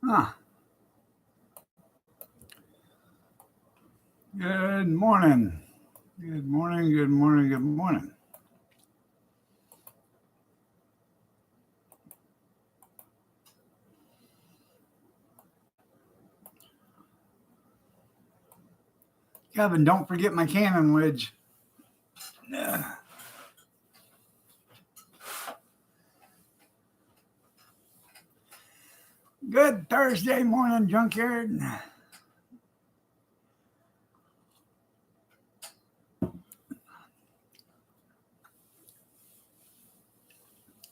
Huh. Good morning. Good morning. Good morning. Good morning. Kevin, don't forget my cannon wedge. Good Thursday morning, junkyard.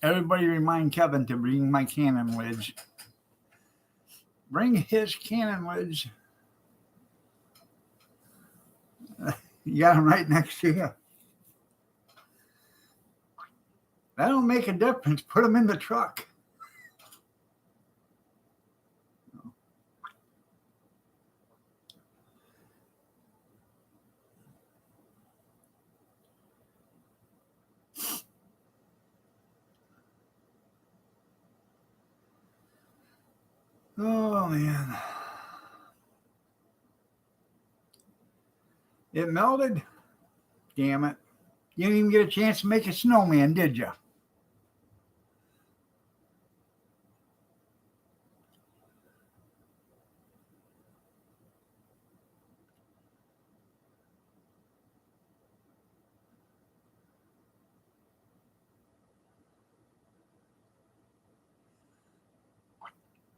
Everybody remind Kevin to bring my cannon wedge. Bring his cannon wedge. You got him right next to you. That'll make a difference. Put him in the truck. Oh, man. It melted? Damn it. You didn't even get a chance to make a snowman, did you?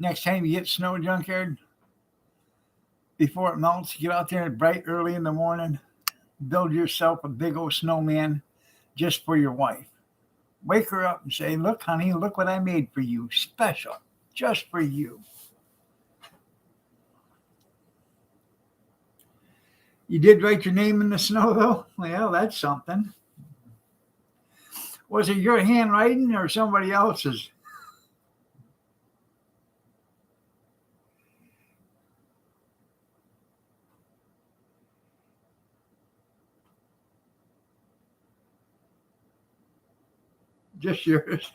Next time you get snow, junkyard, before it melts, get out there bright early in the morning, build yourself a big old snowman just for your wife. Wake her up and say, "Look, honey, look what I made for you. Special. Just for you." You did write your name in the snow, though? Well, that's something. Was it your handwriting or somebody else's? Just yours.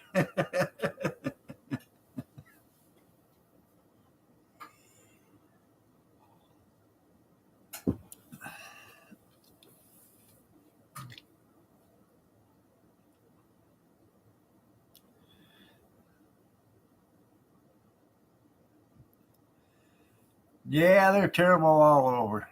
Yeah, they're terrible all over.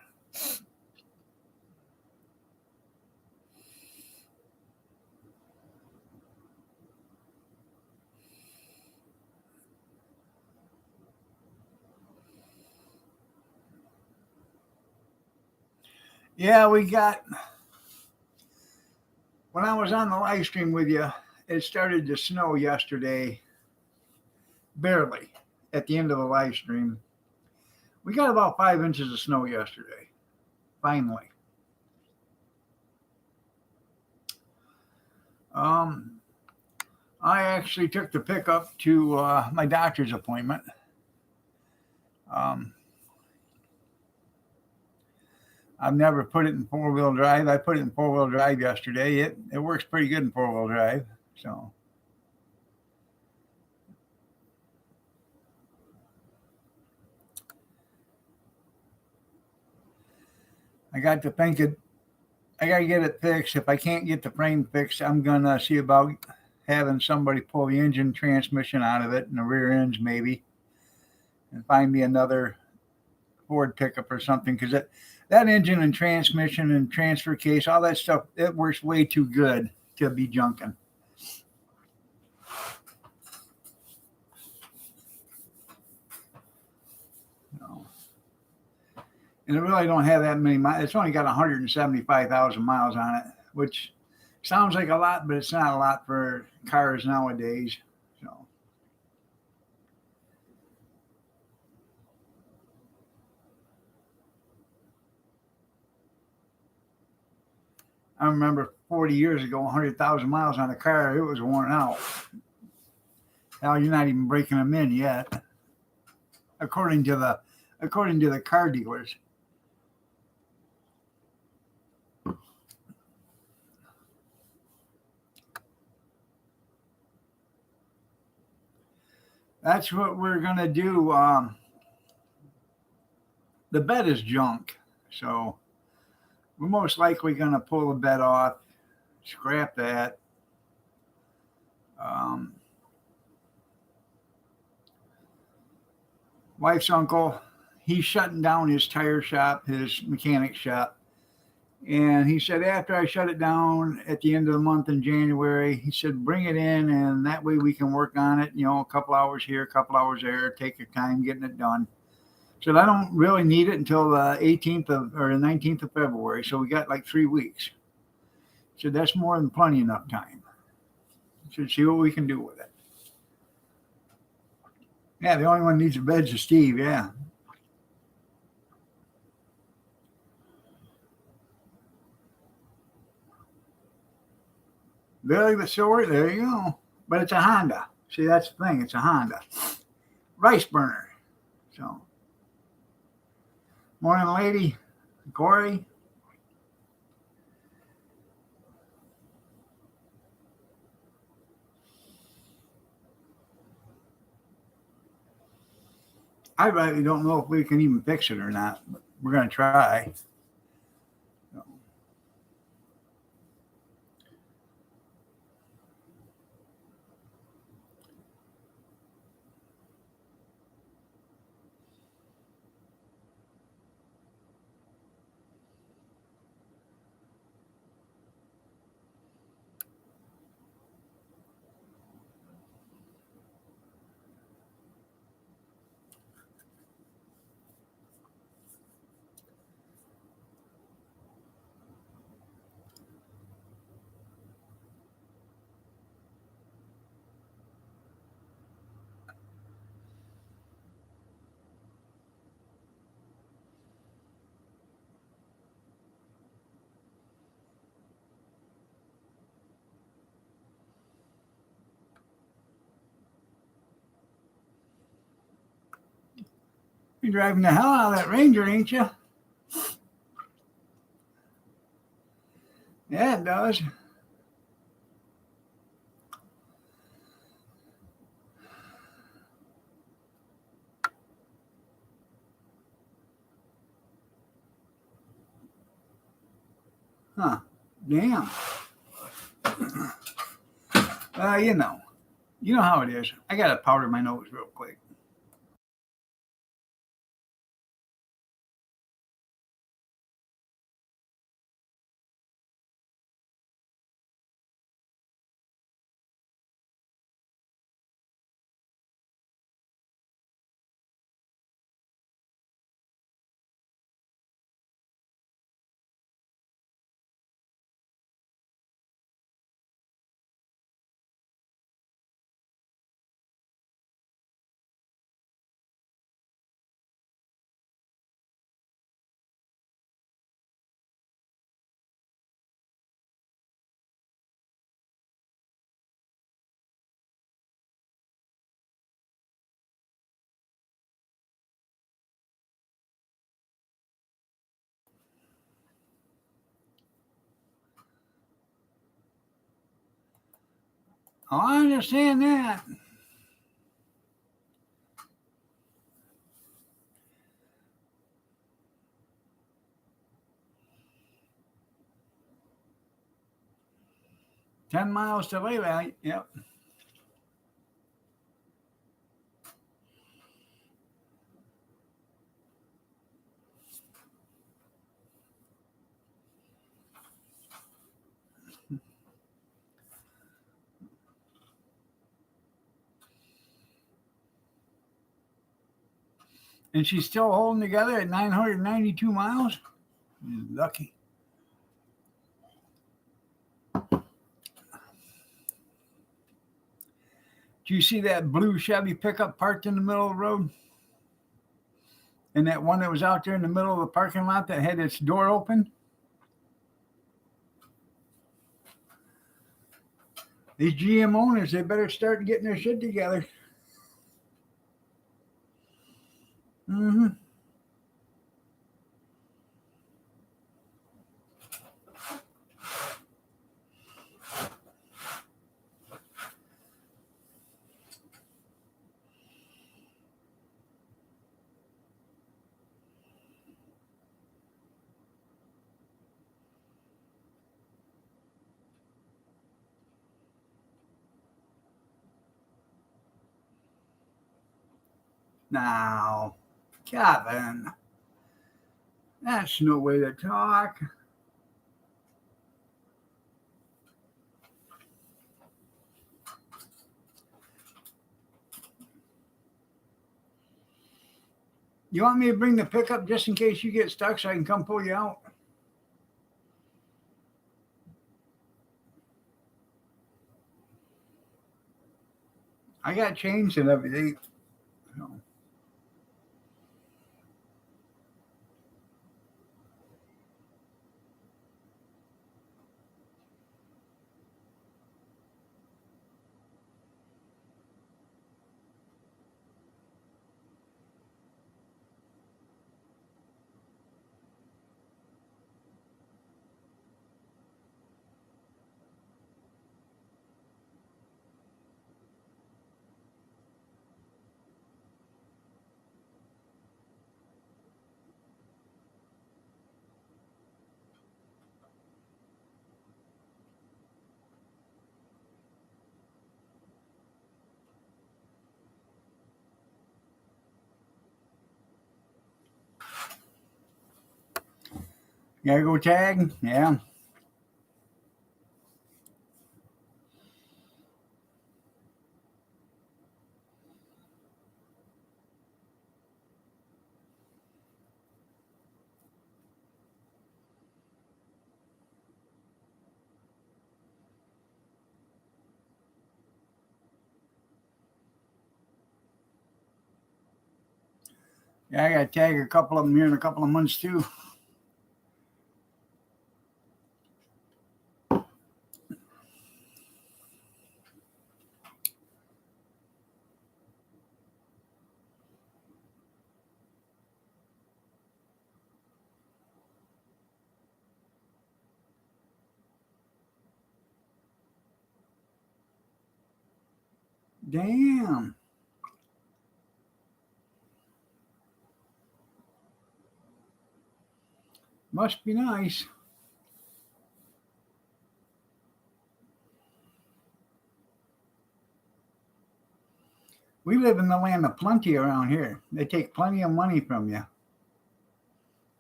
Yeah, we got, when I was on the live stream with you, it started to snow yesterday, barely, at the end of the live stream. We got about 5 inches of snow yesterday, finally. Um, I actually took the pickup to my doctor's appointment. Um, I've never put it in 4-wheel drive. I put it in 4-wheel drive yesterday. It works pretty good in 4-wheel drive. So I got to thinking I got to get it fixed. If I can't get the frame fixed, I'm gonna see about having somebody pull the engine transmission out of it and the rear ends maybe, and find me another Ford pickup or something, because that engine and transmission and transfer case, all that stuff, it works way too good to be junking. No. And it really don't have that many miles. It's only got 175,000 miles on it, which sounds like a lot, but it's not a lot for cars nowadays. So I remember 40 years ago, 100,000 miles on a car, it was worn out. Hell, you're not even breaking them in yet, according to the car dealers. that's what we're gonna do. The bed is junk, so we're most likely gonna pull the bed off, scrap that. Um, Wife's uncle, he's shutting down his tire shop, his mechanic shop. And he said, after I shut it down at the end of the month in January, he said, bring it in and that way we can work on it, a couple hours here, a couple hours there, take your time getting it done. So I don't really need it until the 18th or the 19th of February. So we got like 3 weeks. So that's more than plenty enough time. So see what we can do with it. Yeah, the only one needs a bed's is Steve. Yeah. Billy the Sword, there you go. But it's a Honda. See, that's the thing. It's a Honda. Rice burner. So, morning, lady. Corey. I really don't know if we can even fix it or not, but we're going to try. So, you're driving the hell out of that Ranger, ain't you? Yeah, it does. Huh. Damn. Uh, you know. You know how it is. I got to powder my nose real quick. Oh, I understand that. 10 miles to Lay Valley. Yep. And she's still holding together at 992 miles. Lucky. Do you see that blue Chevy pickup parked in the middle of the road? And that one that was out there in the middle of the parking lot that had its door open? These GM owners, they better start getting their shit together. Mm-hmm. Now, Kevin, that's no way to talk. You want me to bring the pickup just in case you get stuck so I can come pull you out? I got chains and everything. So. You gotta go tag? Yeah. Yeah, I gotta tag a couple of them here in a couple of months too. Damn. Must be nice. We live in the land of plenty around here. They take plenty of money from you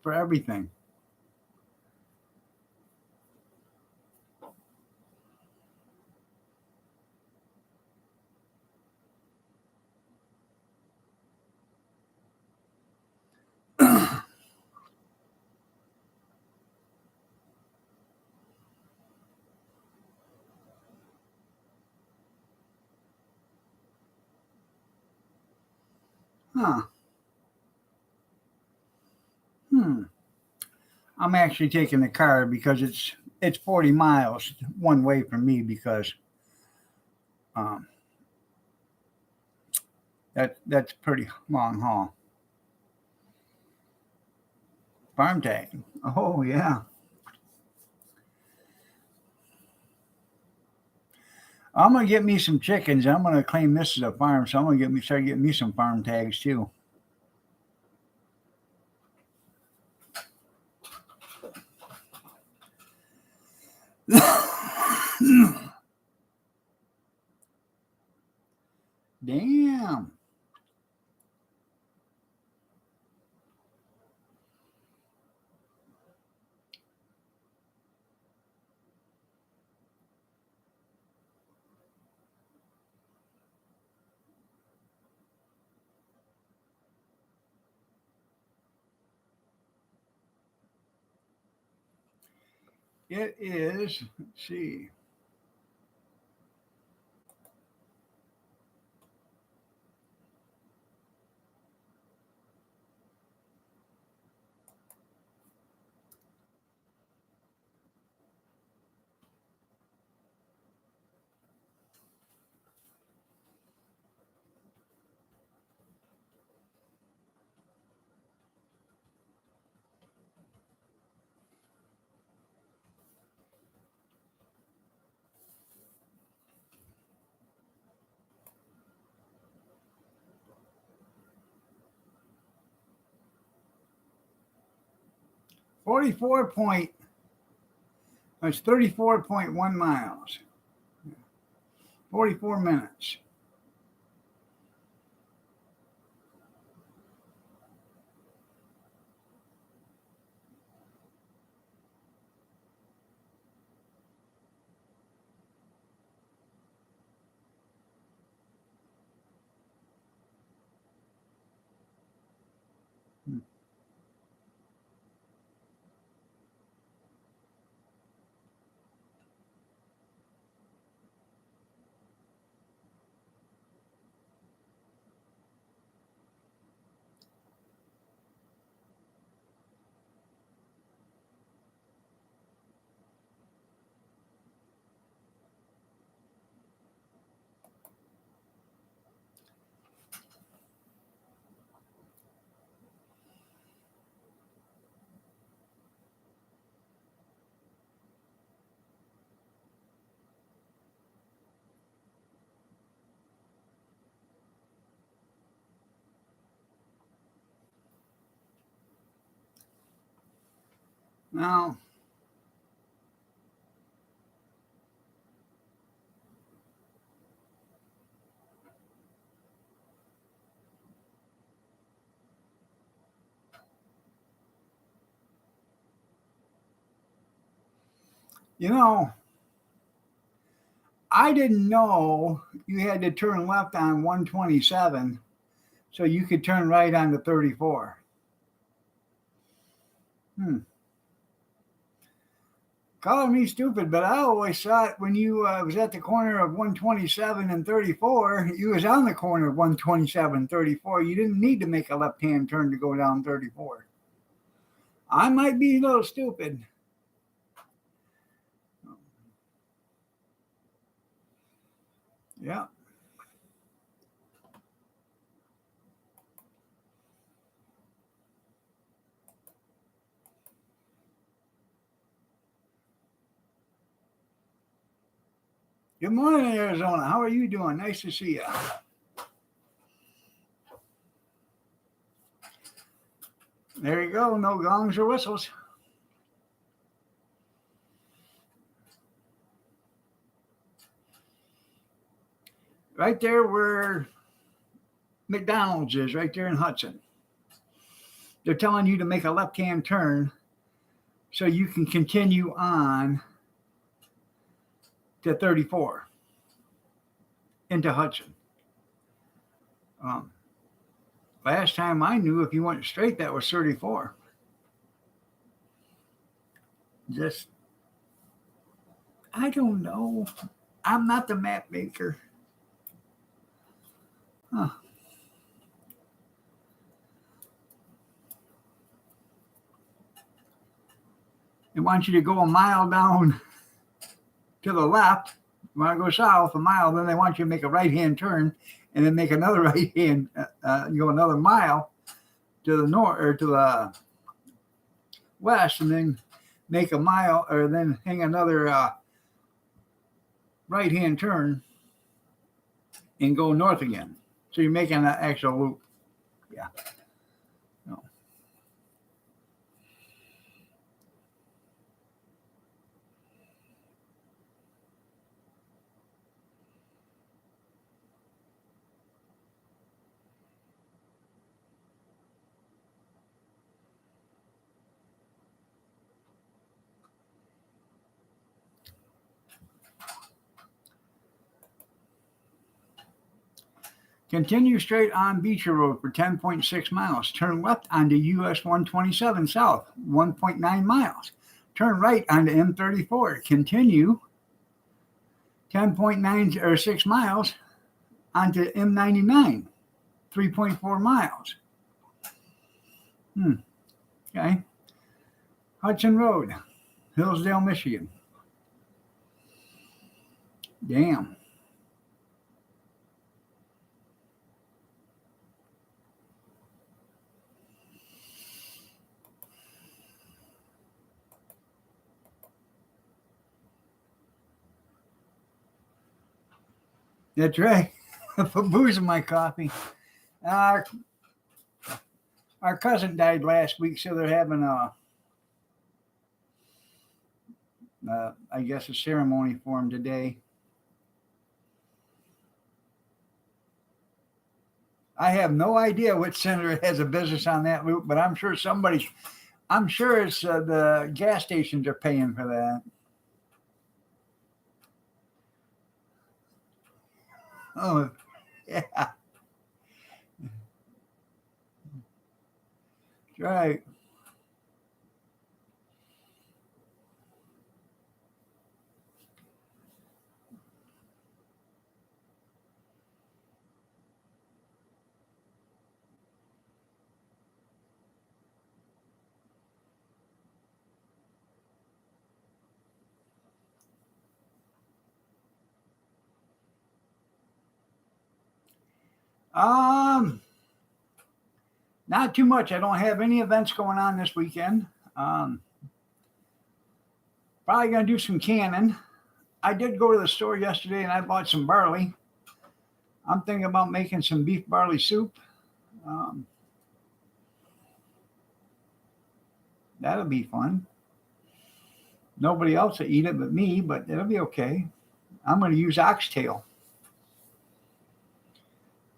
for everything. Huh. Hmm. I'm actually taking the car because it's 40 miles one way from me because um, that's pretty long haul. Farm tag. Oh yeah. I'm gonna get me some chickens. I'm gonna claim this as a farm, so I'm gonna start getting me some farm tags too. Damn. It is. Let's see. Forty-four point. That's 34.1 miles. 44 minutes. Now, you know, I didn't know you had to turn left on 127 so you could turn right on the 34. Hmm. Calling me stupid, but I always thought when you was at the corner of 127 and 34, you was on the corner of 127 and 34. You didn't need to make a left-hand turn to go down 34. I might be a little stupid. Yeah. Good morning, Arizona. How are you doing? Nice to see you. There you go. No gongs or whistles. Right there where McDonald's is, right there in Hudson. They're telling you to make a left-hand turn so you can continue on to 34 into Hudson. Last time I knew, if you went straight, that was 34. Just, I don't know. I'm not the map maker. Huh. They want you to go a mile down to the left. You want to go south a mile, then they want you to make a right-hand turn and then make another right-hand, go another mile to the north or to the west, and then make a mile or then hang another right-hand turn and go north again. So you're making an actual loop. Yeah. No. Continue straight on Beecher Road for 10.6 miles. Turn left onto US 127 south, 1.9 miles. Turn right onto M34. Continue 10.9 or 6 miles onto M99, 3.4 miles. Okay. Hudson Road, Hillsdale, Michigan. Damn. That's right. Put booze in my coffee. Our cousin died last week, so they're having I guess, a ceremony for him today. I have no idea which senator has a business on that loop, but I'm sure it's the gas stations are paying for that. Oh, yeah. That's right. Not too much. I don't have any events going on this weekend. Probably gonna do some canning. I did go to the store yesterday and I bought some barley. I'm thinking about making some beef barley soup. That'll be fun. Nobody else will eat it but me, but it'll be okay. I'm going to use oxtail.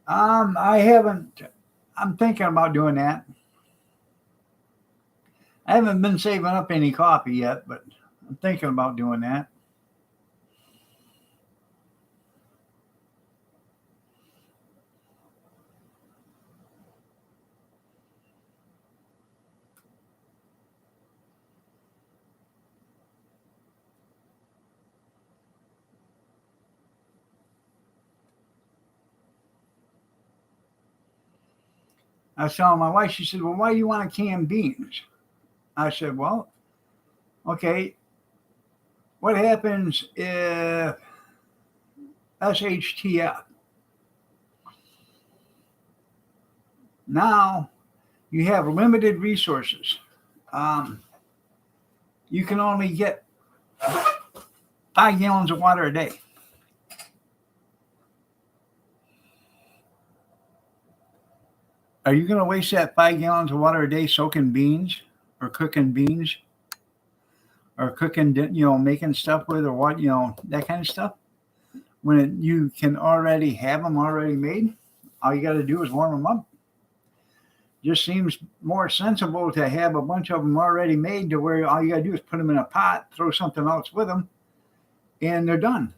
I haven't. I'm thinking about doing that. I haven't been saving up any coffee yet, but I'm thinking about doing that. I was telling my wife, she said, "Well, why do you want to can beans?" I said, "Well, okay, what happens if SHTF? Now you have limited resources. Um, you can only get 5 gallons of water a day. Are you going to waste that 5 gallons of water a day soaking beans or cooking beans or cooking, making stuff with or what, that kind of stuff? When you can already have them already made, all you got to do is warm them up. Just seems more sensible to have a bunch of them already made to where all you got to do is put them in a pot, throw something else with them, and they're done.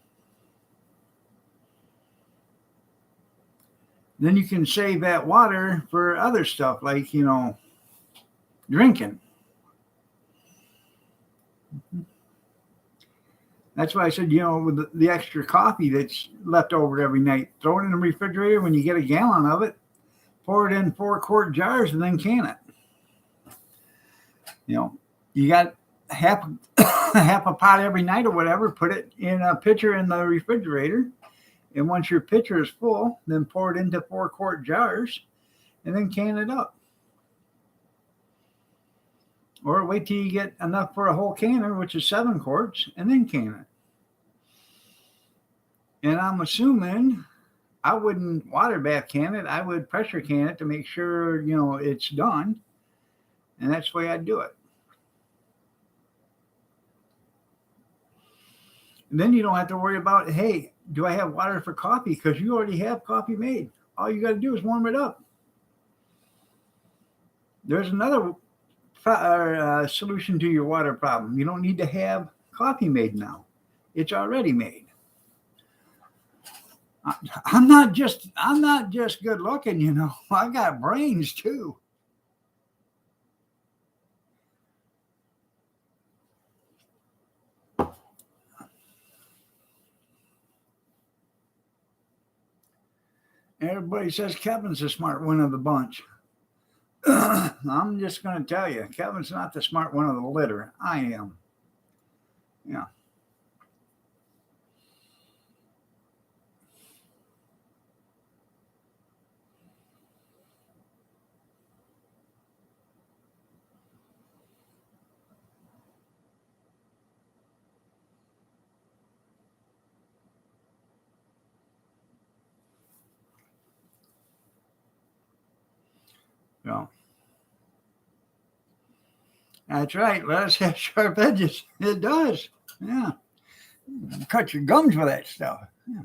Then you can save that water for other stuff like, drinking. That's why I said, with the extra coffee that's left over every night, throw it in the refrigerator when you get a gallon of it, pour it in 4-quart jars, and then can it. You got half half a pot every night or whatever, put it in a pitcher in the refrigerator. And once your pitcher is full, then pour it into 4-quart jars and then can it up. Or wait till you get enough for a whole canner, which is 7 quarts, and then can it. And I'm assuming I wouldn't water bath can it. I would pressure can it to make sure, it's done. And that's the way I'd do it. And then you don't have to worry about, hey, do I have water for coffee? Because you already have coffee made. All you got to do is warm it up. There's another solution to your water problem. You don't need to have coffee made now. It's already made. I'm not just good looking, I got brains too. Everybody says Kevin's the smart one of the bunch. I'm just going to tell you, Kevin's not the smart one of the litter. I am. Yeah. Yeah. That's right. Lettuce has sharp edges. It does. Yeah. Cut your gums with that stuff. Yeah.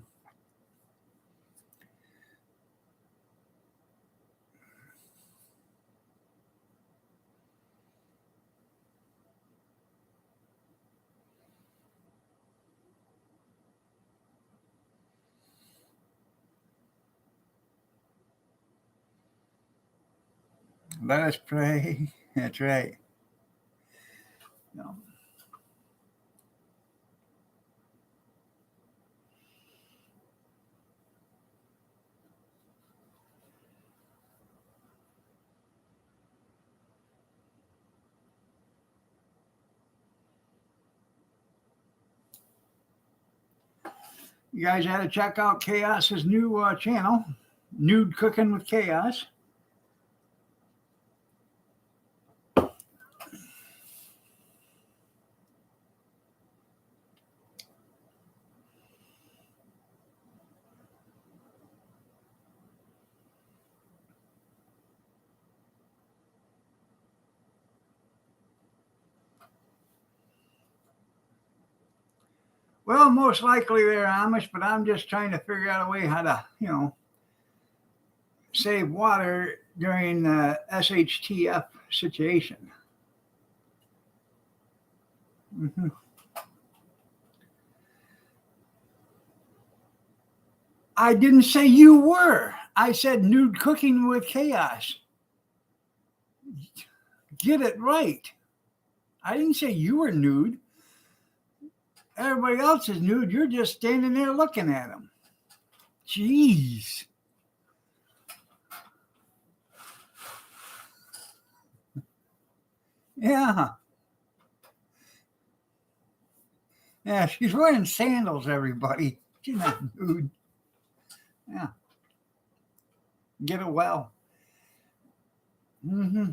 Let us pray. That's right. Yeah. You guys had to check out Chaos's new channel, Nude Cooking with Chaos. Well, most likely they're Amish, but I'm just trying to figure out a way how to, save water during the SHTF situation. Hmm. I didn't say you were. I said nude cooking with chaos. Get it right. I didn't say you were nude. Everybody else is nude. You're just standing there looking at them. Jeez. Yeah. Yeah, she's wearing sandals, everybody. She's not nude. Yeah. Get it well. Hmm.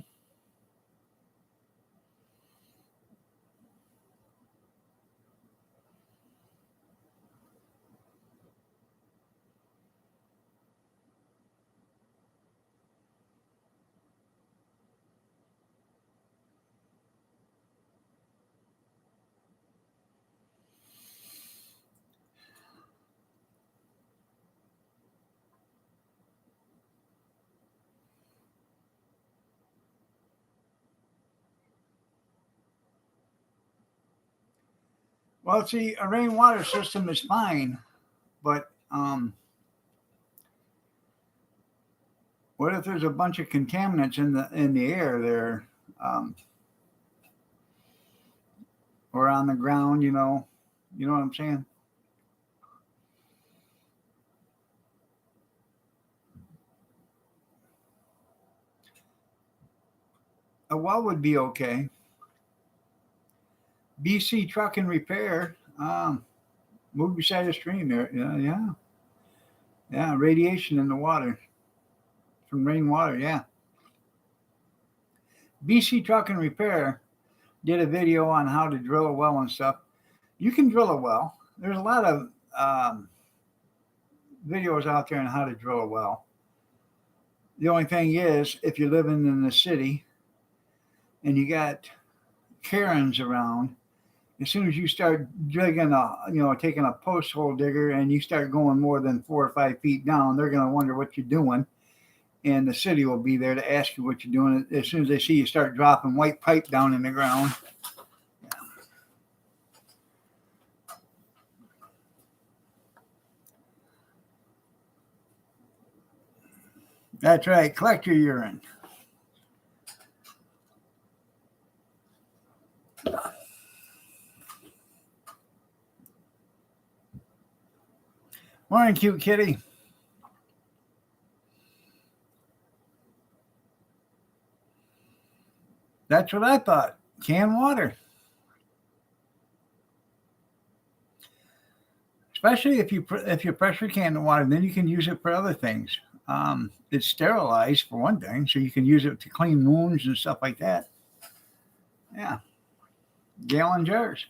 Well, see, a rainwater system is fine, but what if there's a bunch of contaminants in the air there, um, or on the ground? You know what I'm saying? A well would be okay. BC Truck and Repair, move beside a stream there. Yeah, yeah, yeah. Radiation in the water from rainwater. Yeah. BC Truck and Repair did a video on how to drill a well and stuff. You can drill a well. There's a lot of videos out there on how to drill a well. The only thing is, if you're living in the city and you got Karens around, as soon as you start digging taking a post hole digger and you start going more than 4 or 5 feet down, they're going to wonder what you're doing. And the city will be there to ask you what you're doing as soon as they see you start dropping white pipe down in the ground. That's right. Collect your urine. Morning, cute kitty. That's what I thought. Canned water. Especially if you pressure can the water, then you can use it for other things. It's sterilized for one thing, so you can use it to clean wounds and stuff like that. Yeah, gallon jars.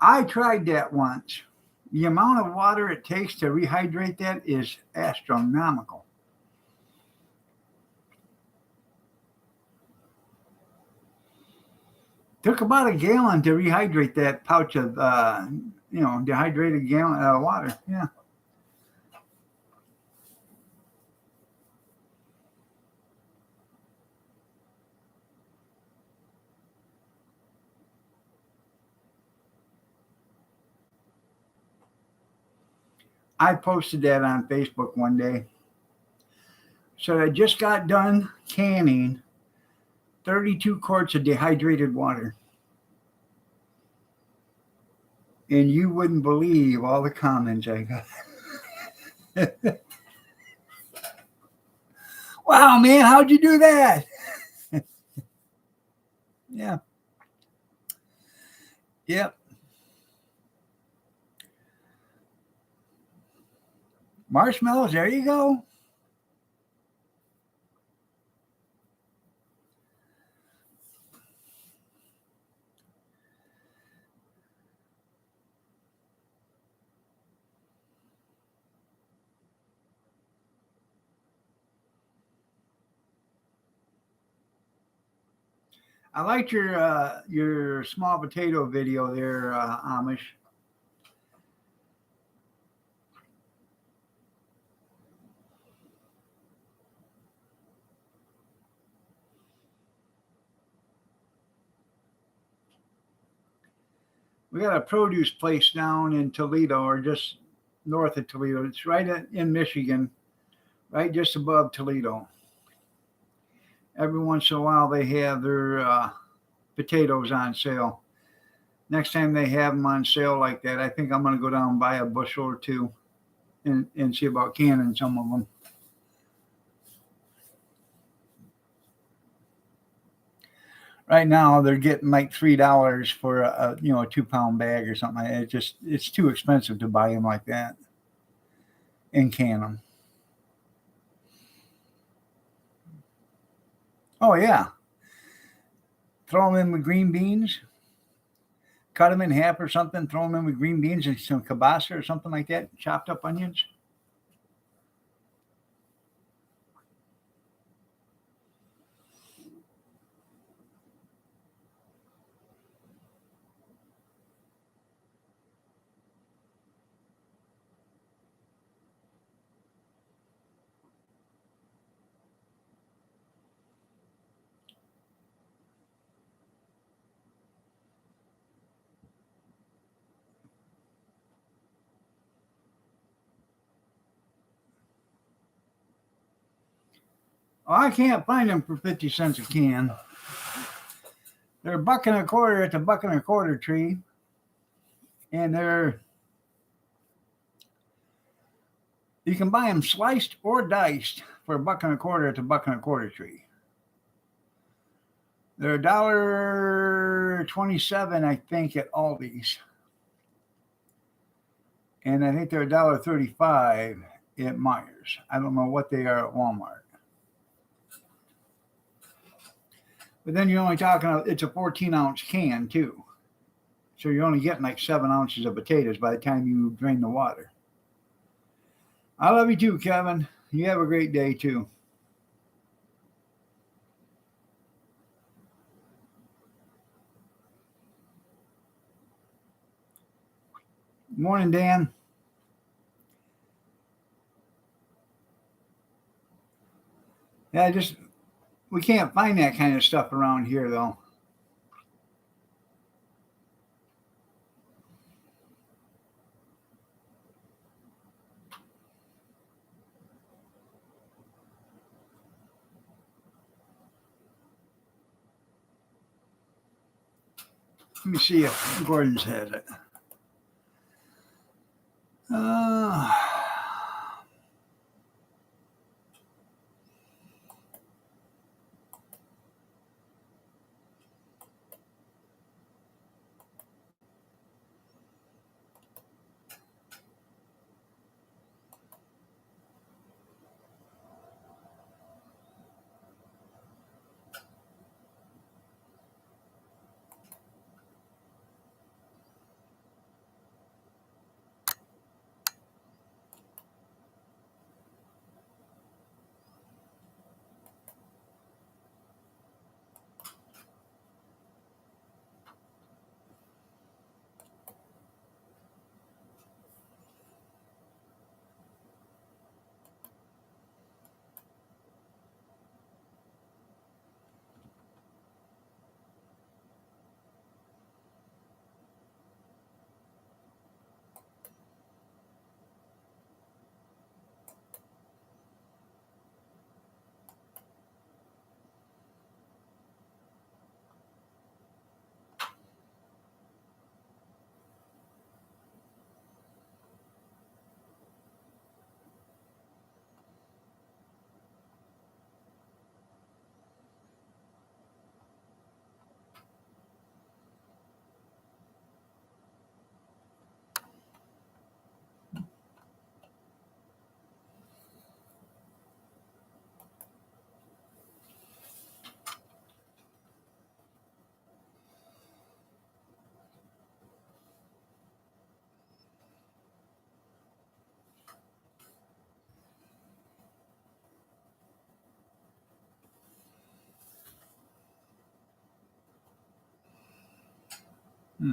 I tried that once. The amount of water it takes to rehydrate that is astronomical. Took about a gallon to rehydrate that pouch of dehydrated gallon water. Yeah. I posted that on Facebook one day. So I just got done canning 32 quarts of dehydrated water. And you wouldn't believe all the comments I got. Wow, man, how'd you do that? Yeah. Yep. Marshmallows, there you go. I liked your small potato video there, Amish. We got a produce place down in Toledo, or just north of Toledo. It's right in Michigan, right just above Toledo. Every once in a while, they have their potatoes on sale. Next time they have them on sale like that, I think I'm going to go down and buy a bushel or two and see about canning some of them. Right now, they're getting like $3 for a 2-pound bag or something. It's too expensive to buy them like that and can them. Oh yeah, throw them in with green beans. Cut them in half or something. Throw them in with green beans and some kielbasa or something like that. Chopped up onions. Oh, I can't find them for 50 cents a can. They're $1.25 at the $1.25 tree, and you can buy them sliced or diced for $1.25 at the $1.25 tree. They're $1.27, I think, at Aldi's, and I think they're $1.35 at Myers. I don't know what they are at Walmart. But then you're only talking, it's a 14-ounce can too. So you're only getting like 7 ounces of potatoes by the time you drain the water. I love you too, Kevin. You have a great day too. Morning, Dan. Yeah, we can't find that kind of stuff around here though. Let me see if Gordon's has it. Uh, Hmm.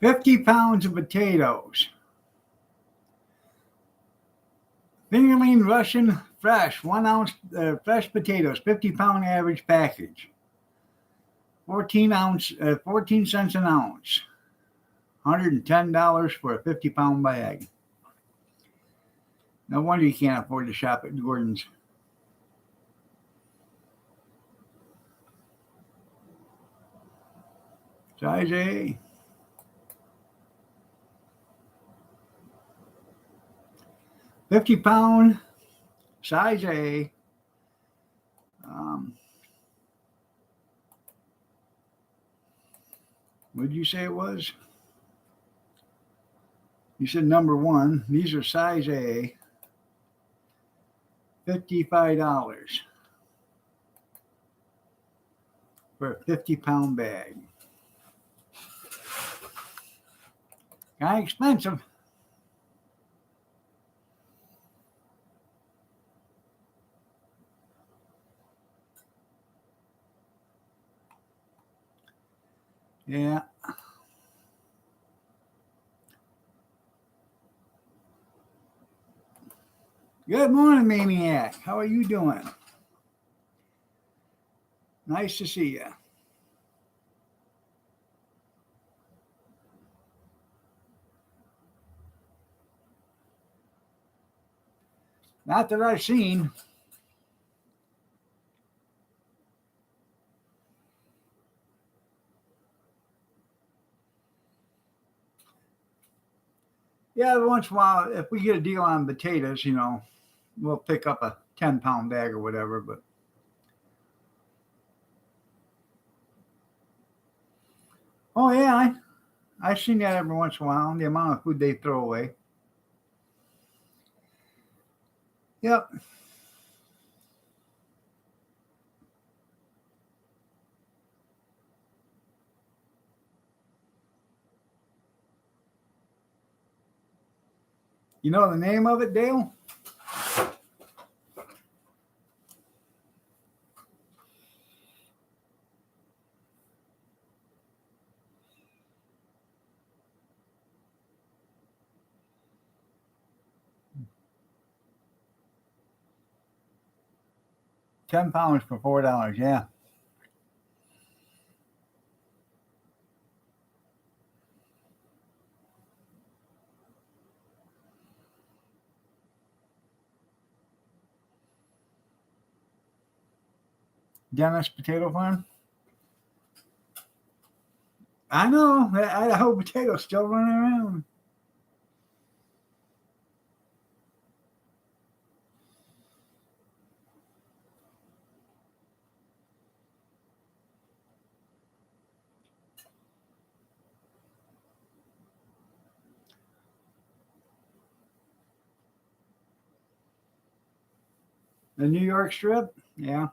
£50 of potatoes. Fingerling Russian fresh, 1 ounce fresh potatoes, 50-pound average package. 14 cents an ounce. $110 for a 50-pound bag. No wonder you can't afford to shop at Gordon's. Size A. £50, size A. What did you say it was? You said number one. These are size A. $55 for a 50-pound bag. Kind of expensive. Yeah. Good morning, Maniac. How are you doing? Nice to see you. Not that I've seen. Yeah, once in a while, if we get a deal on potatoes, we'll pick up a 10-pound bag or whatever. But oh yeah, I've seen that every once in a while. The amount of food they throw away. Yep. You know the name of it, Dale? £10 for $4. Yeah. Dennis Potato Farm. I know. Idaho potatoes still running around. The New York strip. Yeah.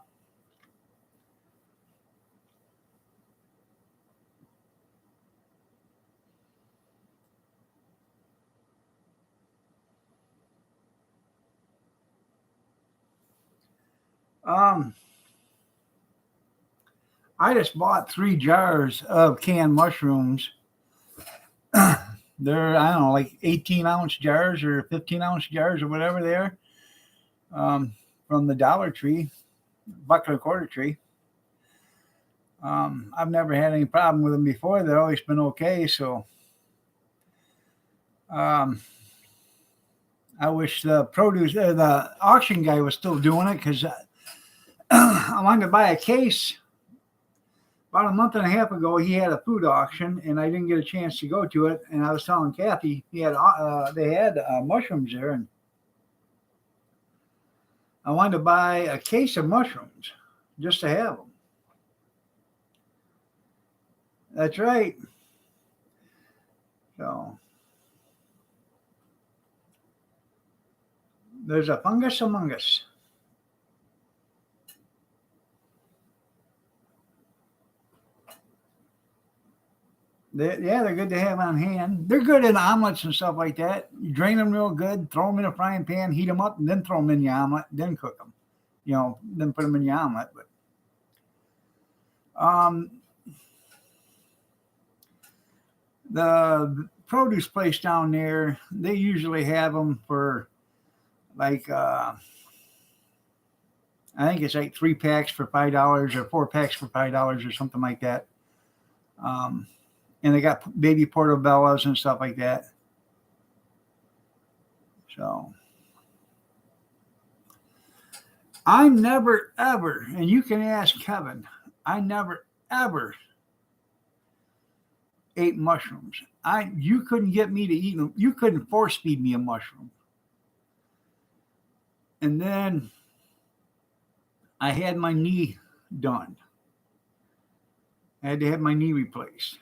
I just bought 3 jars of canned mushrooms. They're, I don't know, like 18-ounce jars or 15-ounce jars or whatever they are, from the Dollar Tree, bucket and quarter tree. I've never had any problem with them before. They've always been okay. So um, I wish the the auction guy was still doing it, because I wanted to buy a case. About a month and a half ago, he had a food auction, and I didn't get a chance to go to it. And I was telling Kathy they had mushrooms there, and I wanted to buy a case of mushrooms just to have them. That's right. So There's a fungus among us. They're good to have on hand. They're good in omelets and stuff like that. You drain them real good, throw them in a frying pan, heat them up, and then throw them in your omelet, then cook them. Then put them in your omelet. But the produce place down there, they usually have them for like I think it's like 3 packs for $5 or 4 packs for $5 or something like that. And they got baby portobellos and stuff like that. So I never ever, and you can ask Kevin, I never ever ate mushrooms. You couldn't get me to eat them. You couldn't force feed me a mushroom. And then I had my knee done. I had to have my knee replaced.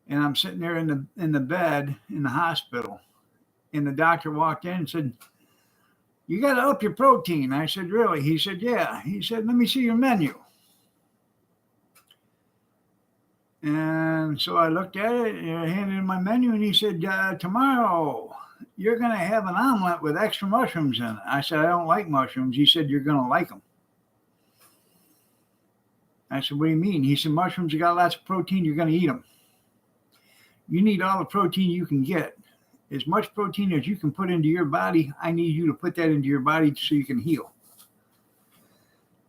And I'm sitting there in the bed in the hospital. And the doctor walked in and said, "You got to up your protein." I said, "Really?" He said, "Yeah." He said, "Let me see your menu." And so I looked at it, and I handed him my menu, and he said, "Tomorrow, you're going to have an omelet with extra mushrooms in it." I said, "I don't like mushrooms." He said, "You're going to like them." I said, "What do you mean?" He said, "Mushrooms, you got lots of protein. You're going to eat them. You need all the protein you can get. As much protein as you can put into your body, I need you to put that into your body so you can heal."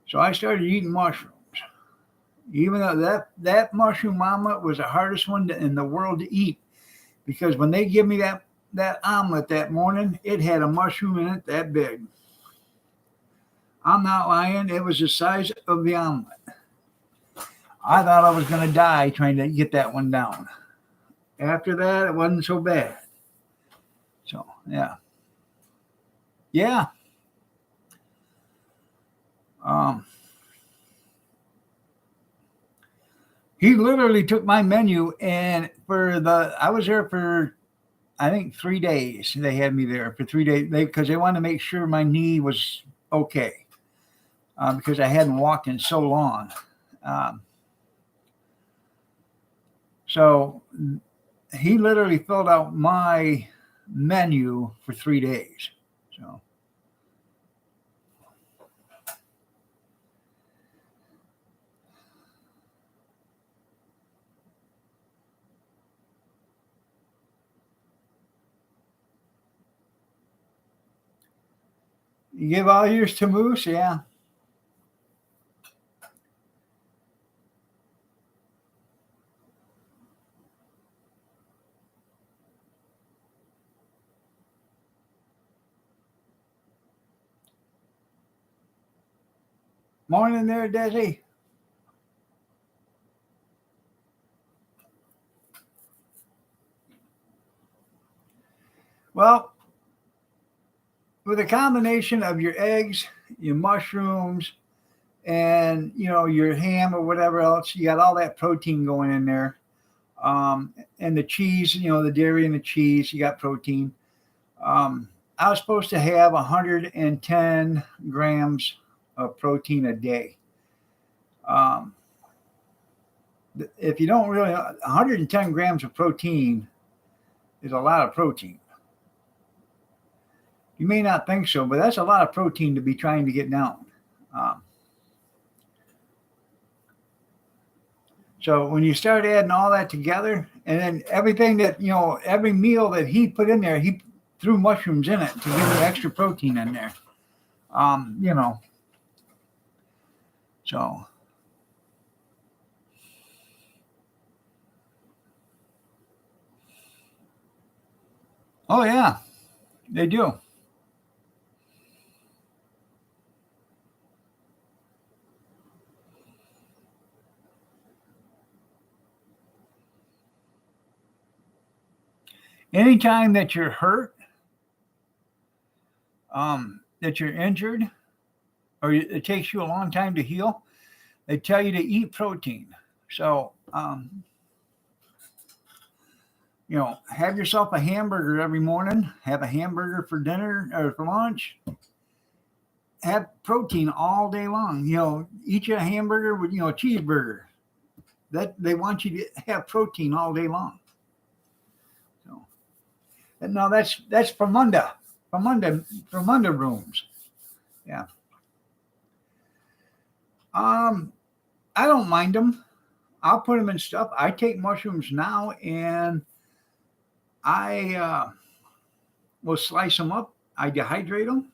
So I started eating mushrooms. Even though that mushroom omelet was the hardest one in the world to eat, because when they give me that omelet that morning, it had a mushroom in it that big. I'm not lying. It was the size of the omelet. I thought I was going to die trying to get that one down. After that, it wasn't so bad. So, yeah. Yeah. He literally took my menu, and I was there for, I think, 3 days. They had me there for 3 days because they wanted to make sure my knee was okay, because I hadn't walked in so long. So he literally filled out my menu for 3 days. So. You give all yours to Moose? Yeah. Morning there, Desi. Well, with a combination of your eggs, your mushrooms, and your ham or whatever else, you got all that protein going in there. And the cheese, the dairy and the cheese, you got protein. I was supposed to have 110 grams of protein a day. If you don't really, 110 grams of protein is a lot of protein. You may not think so, but that's a lot of protein to be trying to get down. So when you start adding all that together, and then everything that, every meal that he put in there, he threw mushrooms in it to give it extra protein in there. So. Oh, yeah, they do. Anytime that you're hurt, that you're injured, or it takes you a long time to heal, they tell you to eat protein. So, have yourself a hamburger every morning, have a hamburger for dinner or for lunch, have protein all day long. Eat you a hamburger with, a cheeseburger. That they want you to have protein all day long. So, and now that's from under rooms. Yeah. I don't mind them. I'll put them in stuff. I take mushrooms now, and I will slice them up. I dehydrate them,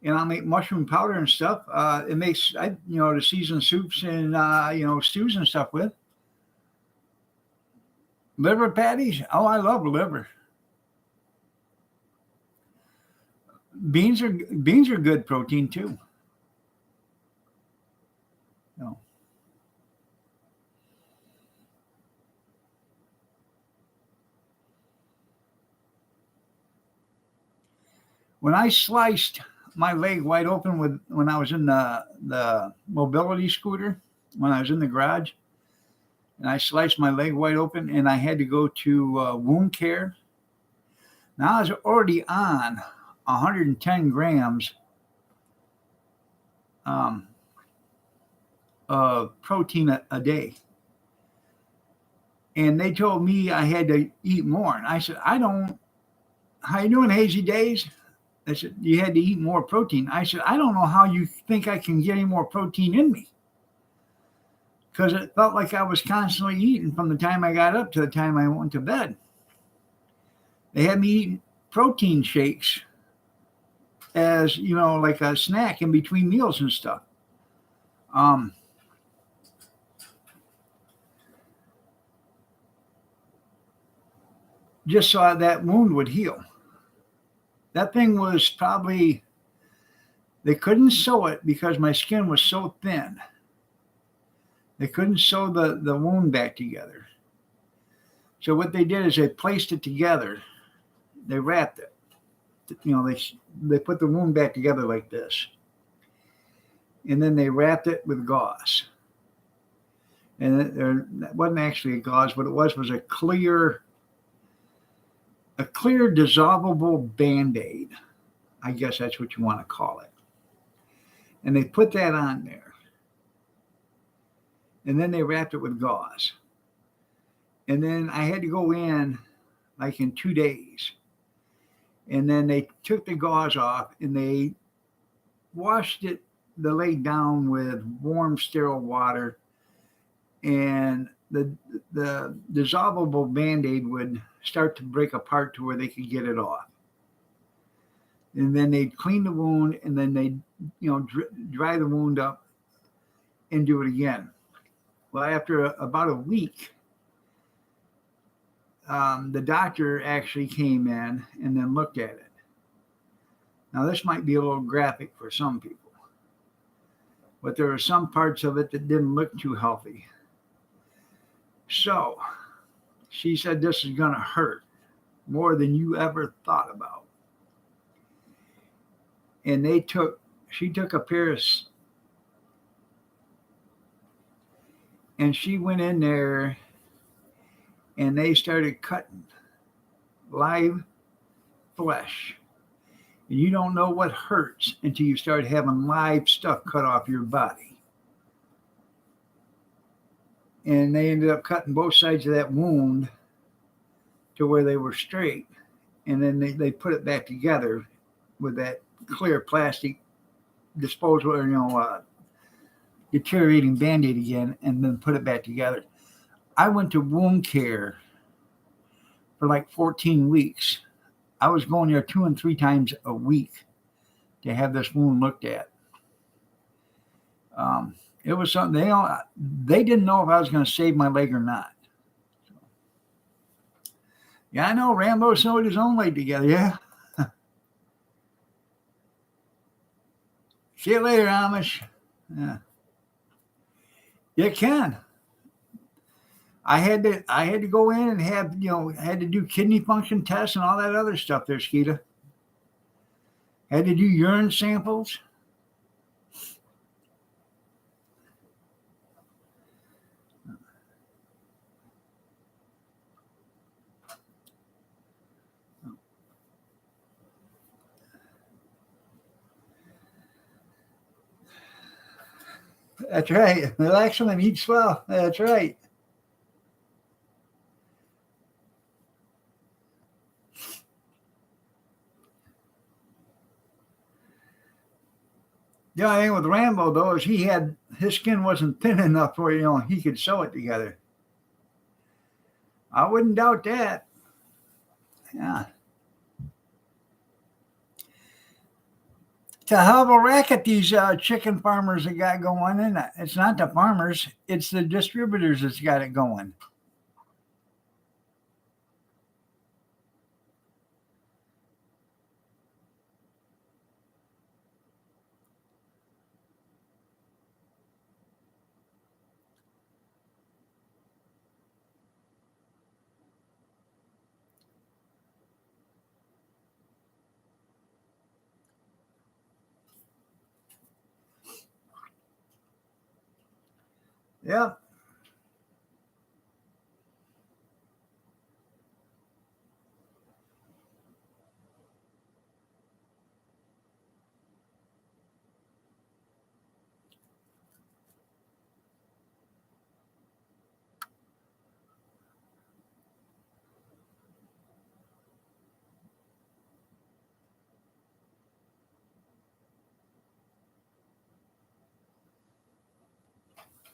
and I'll make mushroom powder and stuff. It makes to season soups and stews and stuff with. Liver patties. Oh, I love liver. Beans are good protein too. No. When I sliced my leg wide open when I was in the mobility scooter, when I was in the garage, and I sliced my leg wide open, and I had to go to wound care. Now I was already on 110 grams of protein a day. And they told me I had to eat more. And I said, how you doing, Hazy Days? They said, you had to eat more protein. I said, I don't know how you think I can get any more protein in me. Because it felt like I was constantly eating from the time I got up to the time I went to bed. They had me eating protein shakes as, like a snack in between meals and stuff. Just so that wound would heal. That thing was probably, they couldn't sew it because my skin was so thin. They couldn't sew the wound back together. So what they did is they placed it together. They wrapped it. They put the wound back together like this. And then they wrapped it with gauze. And it wasn't actually a gauze. What it was a clear dissolvable Band-Aid. I guess that's what you want to call it. And they put that on there. And then they wrapped it with gauze. And then I had to go in like in 2 days. And then they took the gauze off and they washed the leg down with warm, sterile water. And the dissolvable Band-Aid would start to break apart to where they could get it off. And then they'd clean the wound, and then they'd dry the wound up and do it again. Well, after about a week, the doctor actually came in and then looked at it. Now, this might be a little graphic for some people, but there are some parts of it that didn't look too healthy. So she said, this is going to hurt more than you ever thought about. And she took a pair of, and she went in there and they started cutting live flesh. And you don't know what hurts until you start having live stuff cut off your body. And they ended up cutting both sides of that wound to where they were straight. And then they put it back together with that clear plastic disposable, deteriorating Band-Aid again, and then put it back together. I went to wound care for like 14 weeks. I was going there 2 and 3 times a week to have this wound looked at. It was something they didn't know if I was going to save my leg or not. So, yeah, I know Rambo sewed his own leg together. Yeah. See you later, Amish. Yeah. You can. I had to go in and had to do kidney function tests and all that other stuff there, Skeeta. Had to do urine samples. That's right. Relax and eat swell. That's right. The only thing with Rambo though is his skin wasn't thin enough for he could sew it together. I wouldn't doubt that. Yeah. To have a racket these chicken farmers have got going, and it's not the farmers, it's the distributors that's got it going. Yep.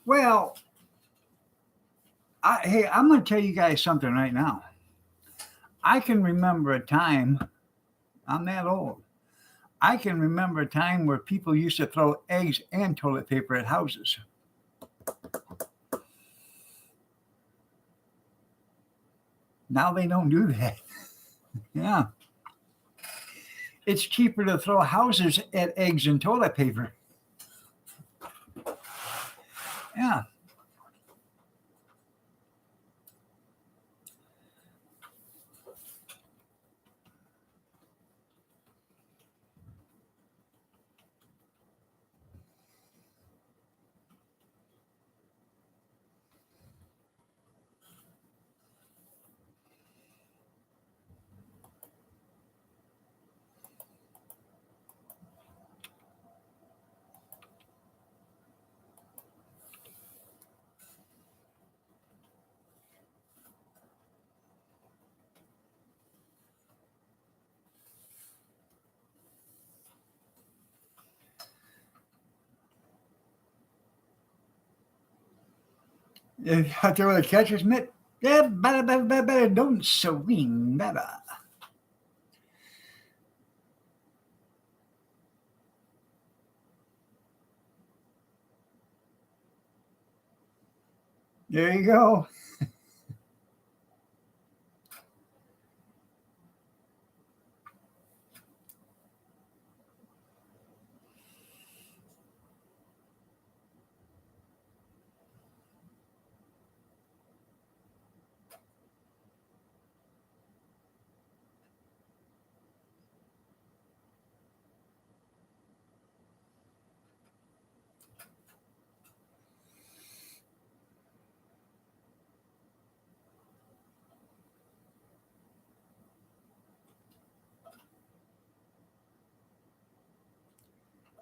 Well, hey, I'm going to tell you guys something right now. I can remember a time, I'm that old. I can remember a time where people used to throw eggs and toilet paper at houses. Now they don't do that. Yeah. It's cheaper to throw houses at eggs and toilet paper. Yeah. Out there with a catcher's mitt. Yeah, better, don't swing, better. There you go.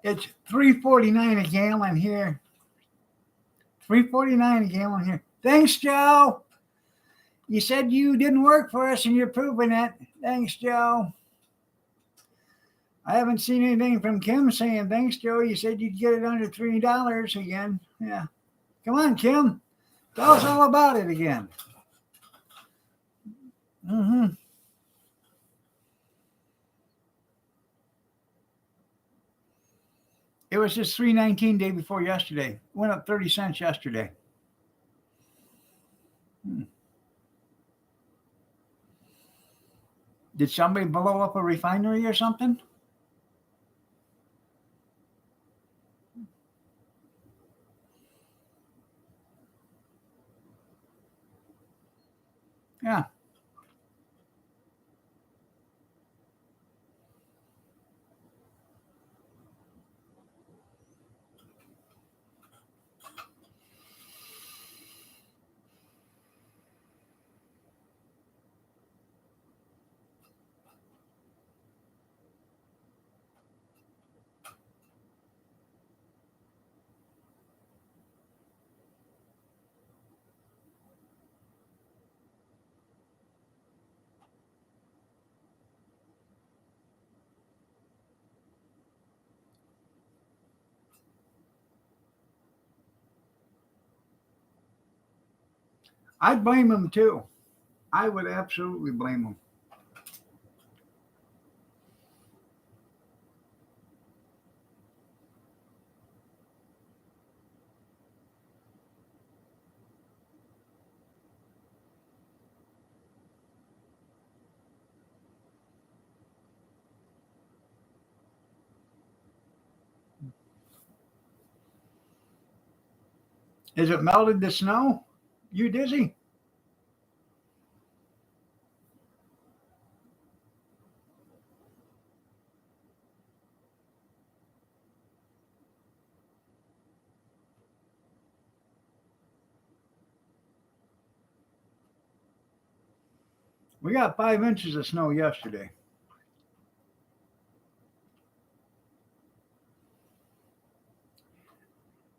It's $3.49 a gallon here. $3.49 a gallon here. Thanks, Joe. You said you didn't work for us and you're proving it. Thanks, Joe. I haven't seen anything from Kim saying thanks, Joe. You said you'd get it under $3 again. Yeah. Come on, Kim. Tell us all about it again. Mm-hmm. It was just $3.19 day before yesterday. Went up 30 cents yesterday. Did somebody blow up a refinery or something? Yeah. I'd blame him too. I would absolutely blame him. Is it melted the snow? You dizzy? We got 5 inches of snow yesterday.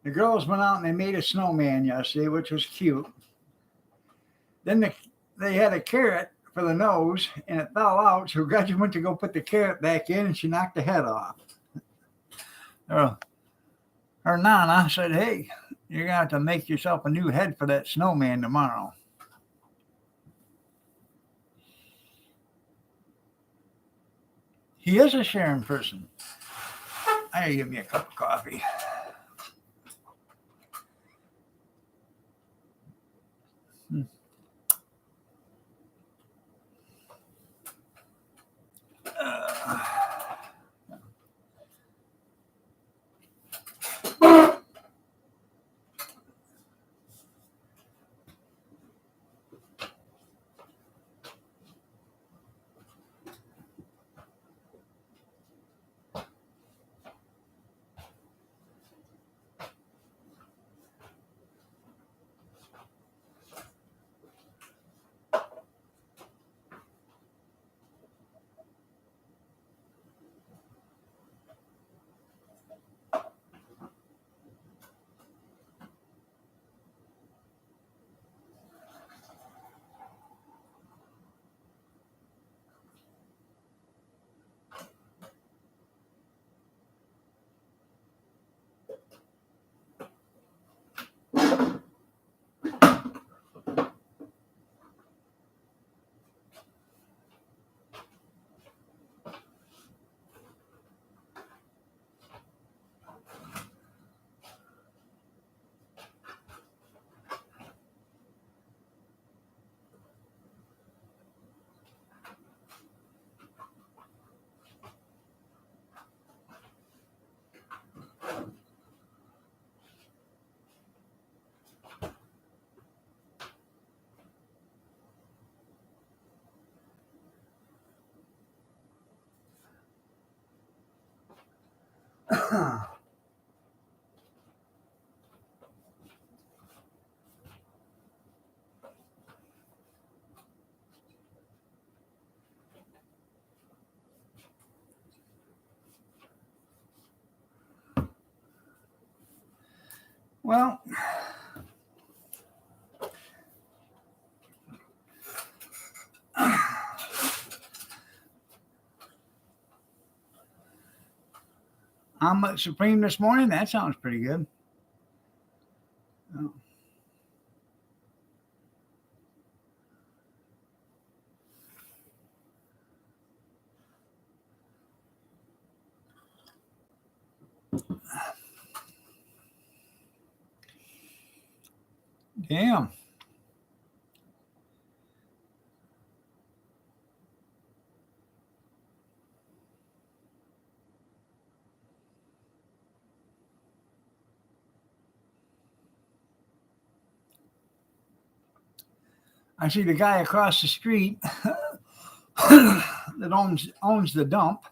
The girls went out and they made a snowman yesterday, which was cute. Then they had a carrot for the nose and it fell out. So Gretchen went to go put the carrot back in and she knocked the head off. Her Nana said, "Hey, you're going to have to make yourself a new head for that snowman tomorrow." He is a sharing person. I gotta give me a cup of coffee. Well, omelet supreme this morning. That sounds pretty good. Oh, damn. I see the guy across the street that owns the dump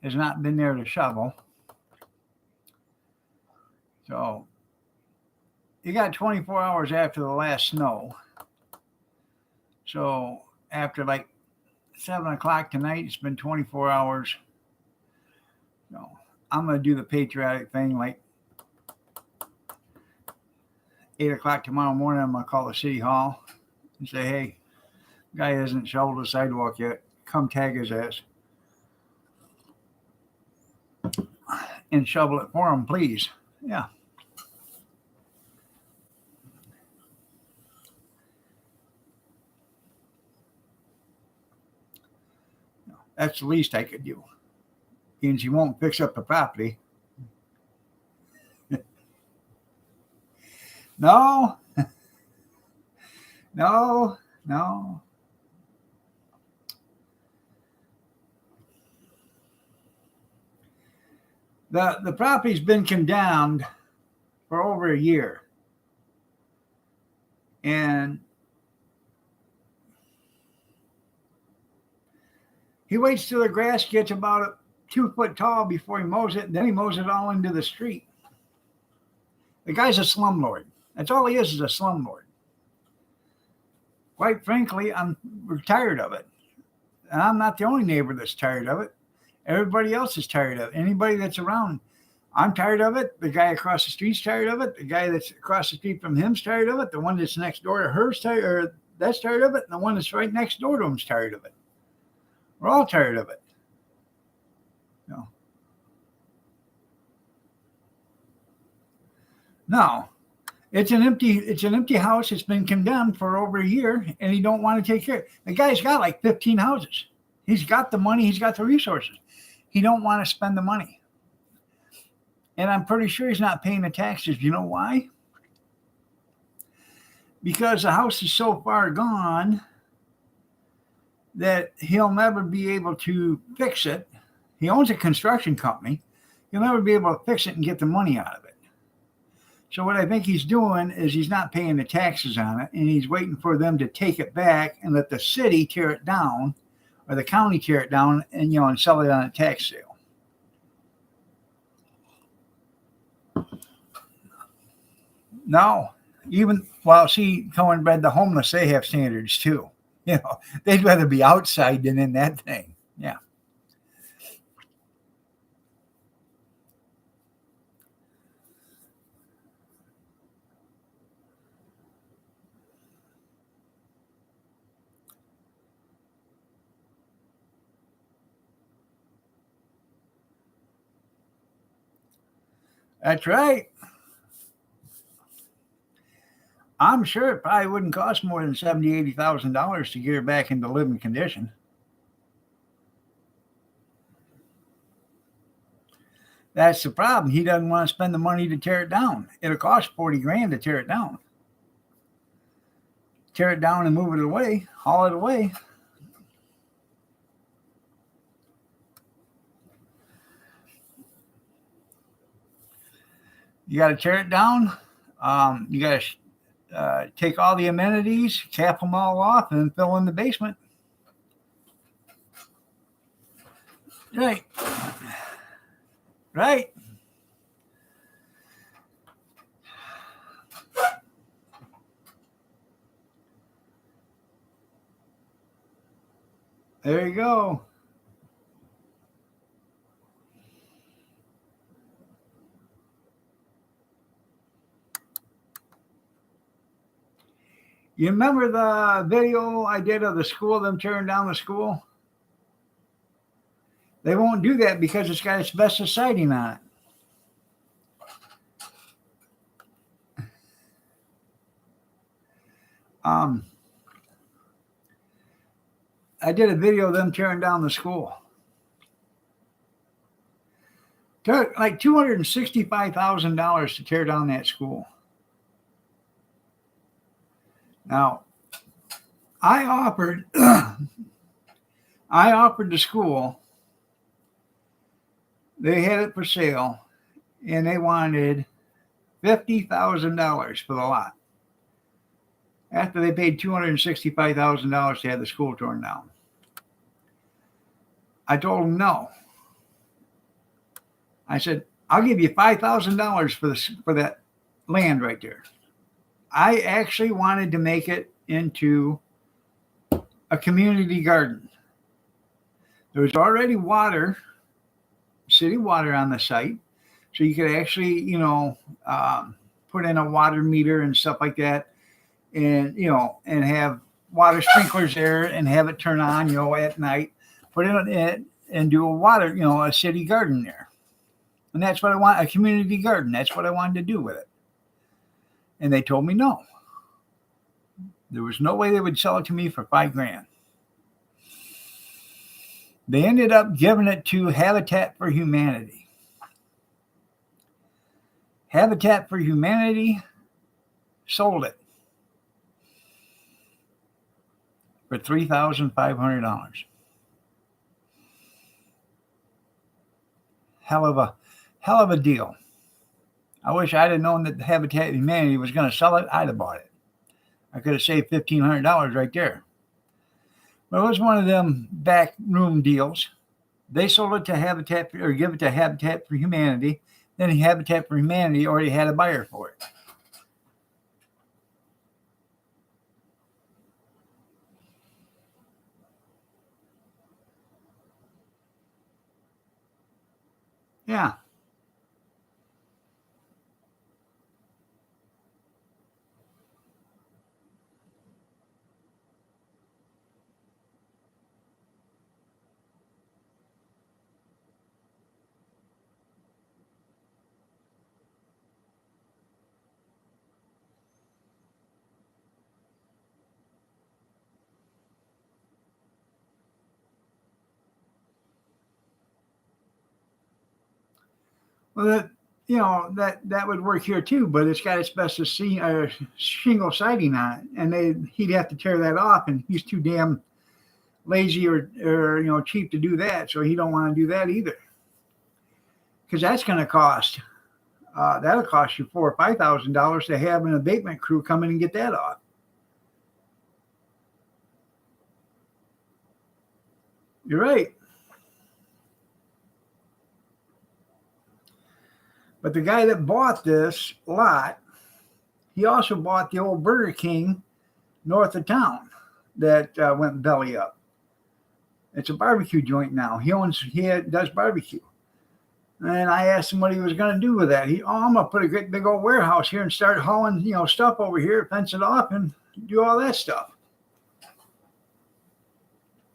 has not been there to shovel. So you got 24 hours after the last snow. So after like 7 o'clock tonight, it's been 24 hours. So I'm gonna do the patriotic thing. Like 8 o'clock tomorrow morning, I'm gonna call the city hall and say, "Hey, guy hasn't shoveled the sidewalk yet. Come tag his ass and shovel it for him, please." Yeah. That's the least I could do. And she won't fix up the property. No, no, no. The property's been condemned for over a year. And he waits till the grass gets about 2 foot tall before he mows it, and then he mows it all into the street. The guy's a slumlord. That's all he is a slumlord. Quite frankly, we're tired of it. And I'm not the only neighbor that's tired of it. Everybody else is tired of it. Anybody that's around, I'm tired of it. The guy across the street's tired of it. The guy that's across the street from him's tired of it. The one that's next door to her's tired, or that's tired of it. And the one that's right next door to him's tired of it. We're all tired of it. No. No. It's an empty house. It's been condemned for over a year, and he don't want to take care of it. The guy's got like 15 houses. He's got the money. He's got the resources. He don't want to spend the money. And I'm pretty sure he's not paying the taxes. You know why? Because the house is so far gone that he'll never be able to fix it. He owns a construction company. He'll never be able to fix it and get the money out of it. So what I think he's doing is he's not paying the taxes on it, and he's waiting for them to take it back and let the city tear it down, or the county tear it down, and and sell it on a tax sale. No, Cohen bred the homeless, they have standards too. They'd rather be outside than in that thing. Yeah. That's right. I'm sure it probably wouldn't cost more than $70,000, $80,000 to get her back into living condition. That's the problem. He doesn't want to spend the money to tear it down. It'll cost 40 grand to tear it down. Tear it down and move it away, haul it away. You got to tear it down. You got to take all the amenities, cap them all off, and then fill in the basement. Right. Right. There you go. You remember the video I did of the school, them tearing down the school? They won't do that because it's got asbestos siding on it. I did a video of them tearing down the school. Took like $265,000 to tear down that school. Now, I offered the school, they had it for sale, and they wanted $50,000 for the lot. After they paid $265,000 to have the school torn down. I told them no. I said, I'll give you $5,000 for that land right there. I actually wanted to make it into a community garden. There was already water, city water on the site. So you could actually, put in a water meter and stuff like that. And, and have water sprinklers there and have it turn on, at night. Put it in and do a water, a city garden there. And that's what I want, a community garden. That's what I wanted to do with it. And they told me no. There was no way they would sell it to me for $5,000. They ended up giving it to Habitat for Humanity. Habitat for Humanity sold it for $3,500. Hell of a deal. I wish I'd have known that the Habitat for Humanity was going to sell it. I'd have bought it. I could have saved $1,500 right there. But it was one of them back room deals. They sold it to Habitat or give it to Habitat for Humanity. Then Habitat for Humanity already had a buyer for it. Yeah. Well, that would work here too, but it's got asbestos shingle siding on it, and he'd have to tear that off, and he's too damn lazy or cheap to do that, so he don't want to do that either, because that's going to cost. That'll cost you $4,000 or $5,000 to have an abatement crew come in and get that off. You're right. But the guy that bought this lot, he also bought the old Burger King north of town that went belly up. It's a barbecue joint now. He does barbecue. And I asked him what he was going to do with that. I'm going to put a great big old warehouse here and start hauling, stuff over here, fence it off, and do all that stuff.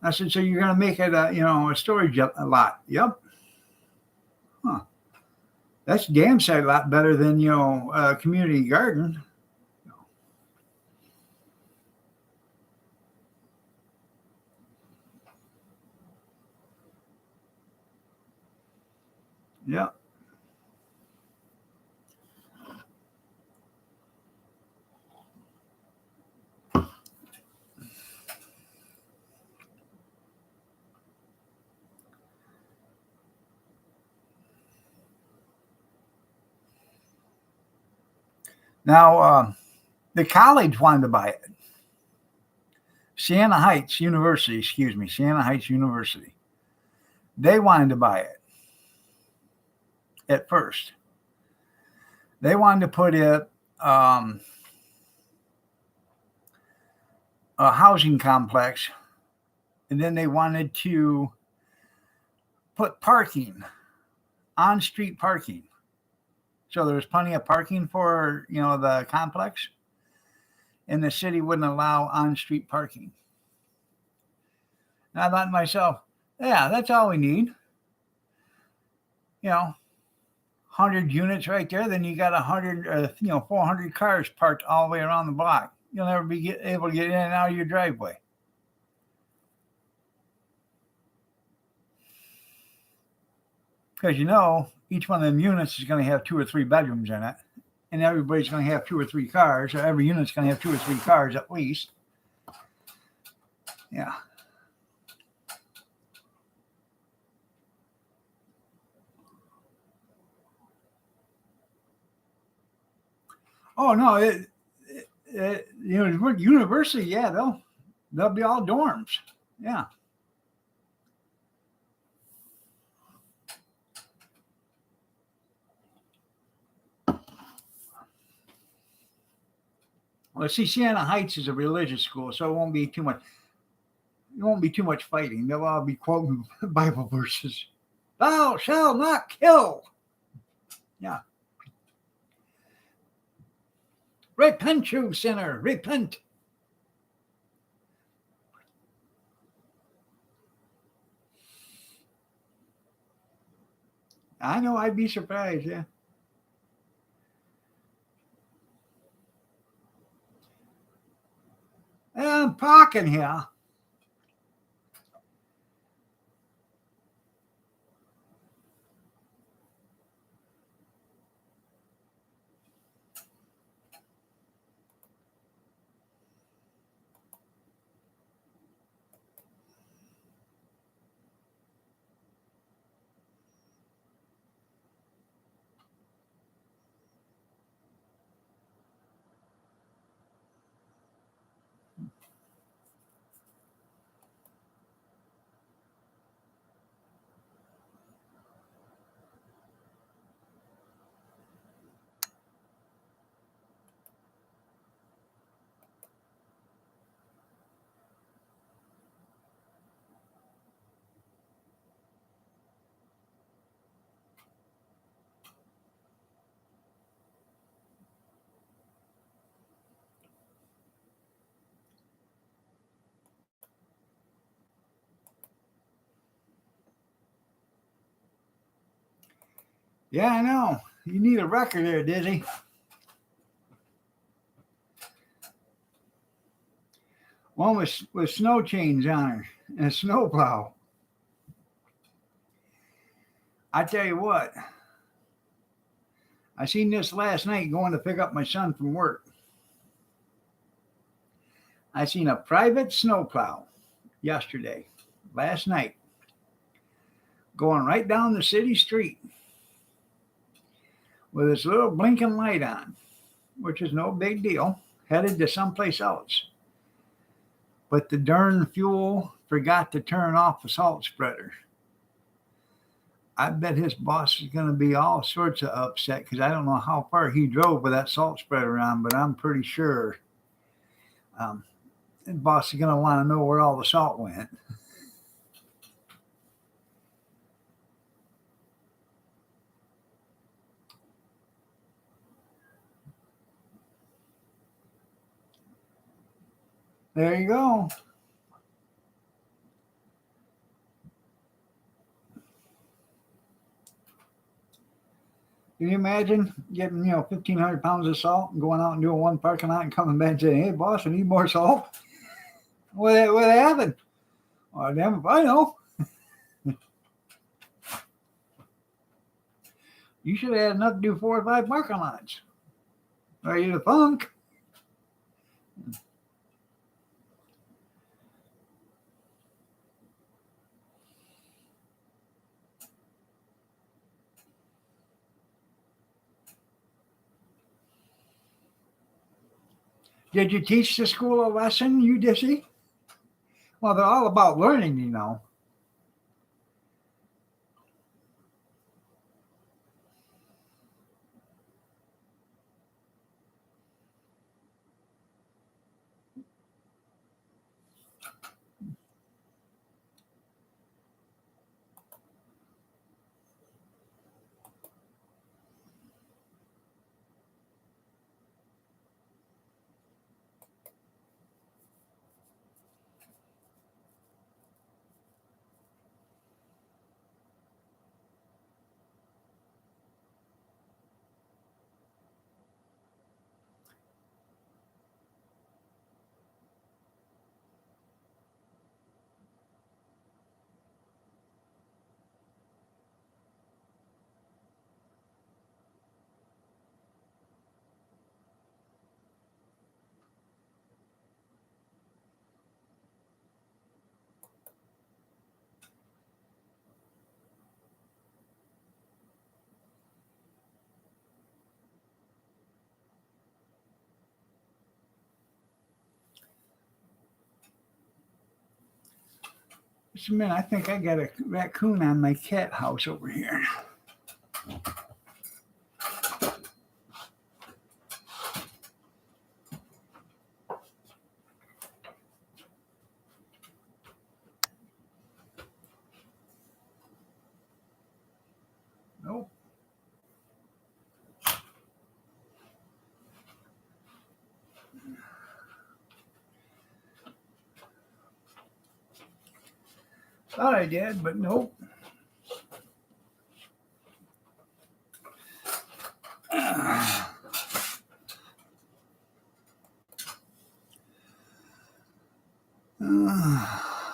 I said, so you're going to make it a storage lot? Yep. Huh. That's damn sight a lot better than, a community garden. Yeah. Now, the college wanted to buy it. Siena Heights University. They wanted to buy it at first. They wanted to put it a housing complex, and then they wanted to put parking, on-street parking. So there's plenty of parking for, the complex, and the city wouldn't allow on-street parking. And I thought to myself, yeah, that's all we need. 100 units right there, then you got 400 cars parked all the way around the block. You'll never be able to get in and out of your driveway. Because each one of them units is going to have 2 or 3 bedrooms in it, and everybody's going to have 2 or 3 cars, or every unit's going to have 2 or 3 cars at least. Yeah. Oh no, university, yeah, they'll be all dorms. Yeah. Well, see, Siena Heights is a religious school, so it won't be too much. It won't be too much fighting. They'll all be quoting Bible verses. Thou shalt not kill. Yeah. Repent, you sinner. Repent. I know. I'd be surprised. Yeah. I'm parking here. Yeah, I know. You need a record there, Dizzy. One with snow chains on her and a snowplow. I tell you what, I seen this last night going to pick up my son from work. I seen a private snowplow yesterday, last night, going right down the city street with its little blinking light on, which is no big deal, headed to someplace else. But the darn fuel forgot to turn off the salt spreader. I bet his boss is going to be all sorts of upset because I don't know how far he drove with that salt spreader on, but I'm pretty sure um, his boss is going to want to know where all the salt went. There you go. Can you imagine getting 1,500 pounds of salt and going out and doing one parking lot and coming back and saying, "Hey, boss, I need more salt." What happened? Oh, damn if I know. You should have had enough to do 4 or 5 parking lots. Are you the punk? Did you teach the school a lesson, you dissy? Well, they're all about learning. Just a minute, I think I got a raccoon on my cat house over here. Nope. Thought I did, but nope.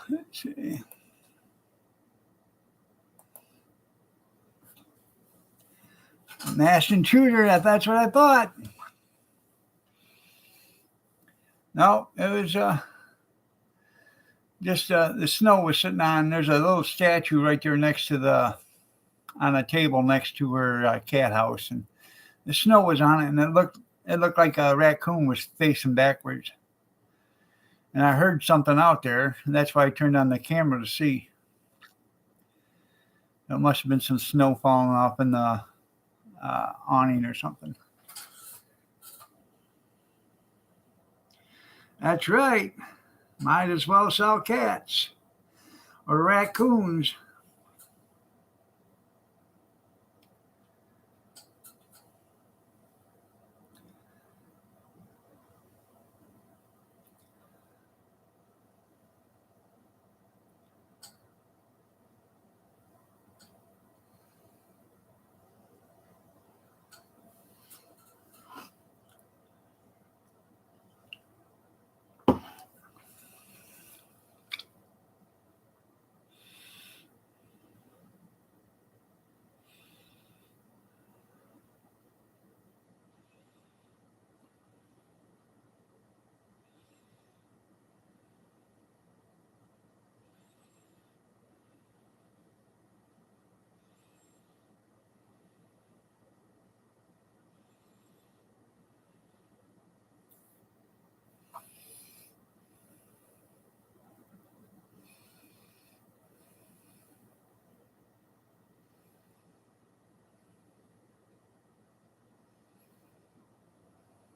Let's see. Masked intruder, that's what I thought. No, it was just the snow was sitting on. There's a little statue right there next to on a table next to her cat house, and the snow was on it, and it looked like a raccoon was facing backwards. And I heard something out there, and that's why I turned on the camera to see. It must have been some snow falling off in the awning or something. That's right. Might as well sell cats or raccoons.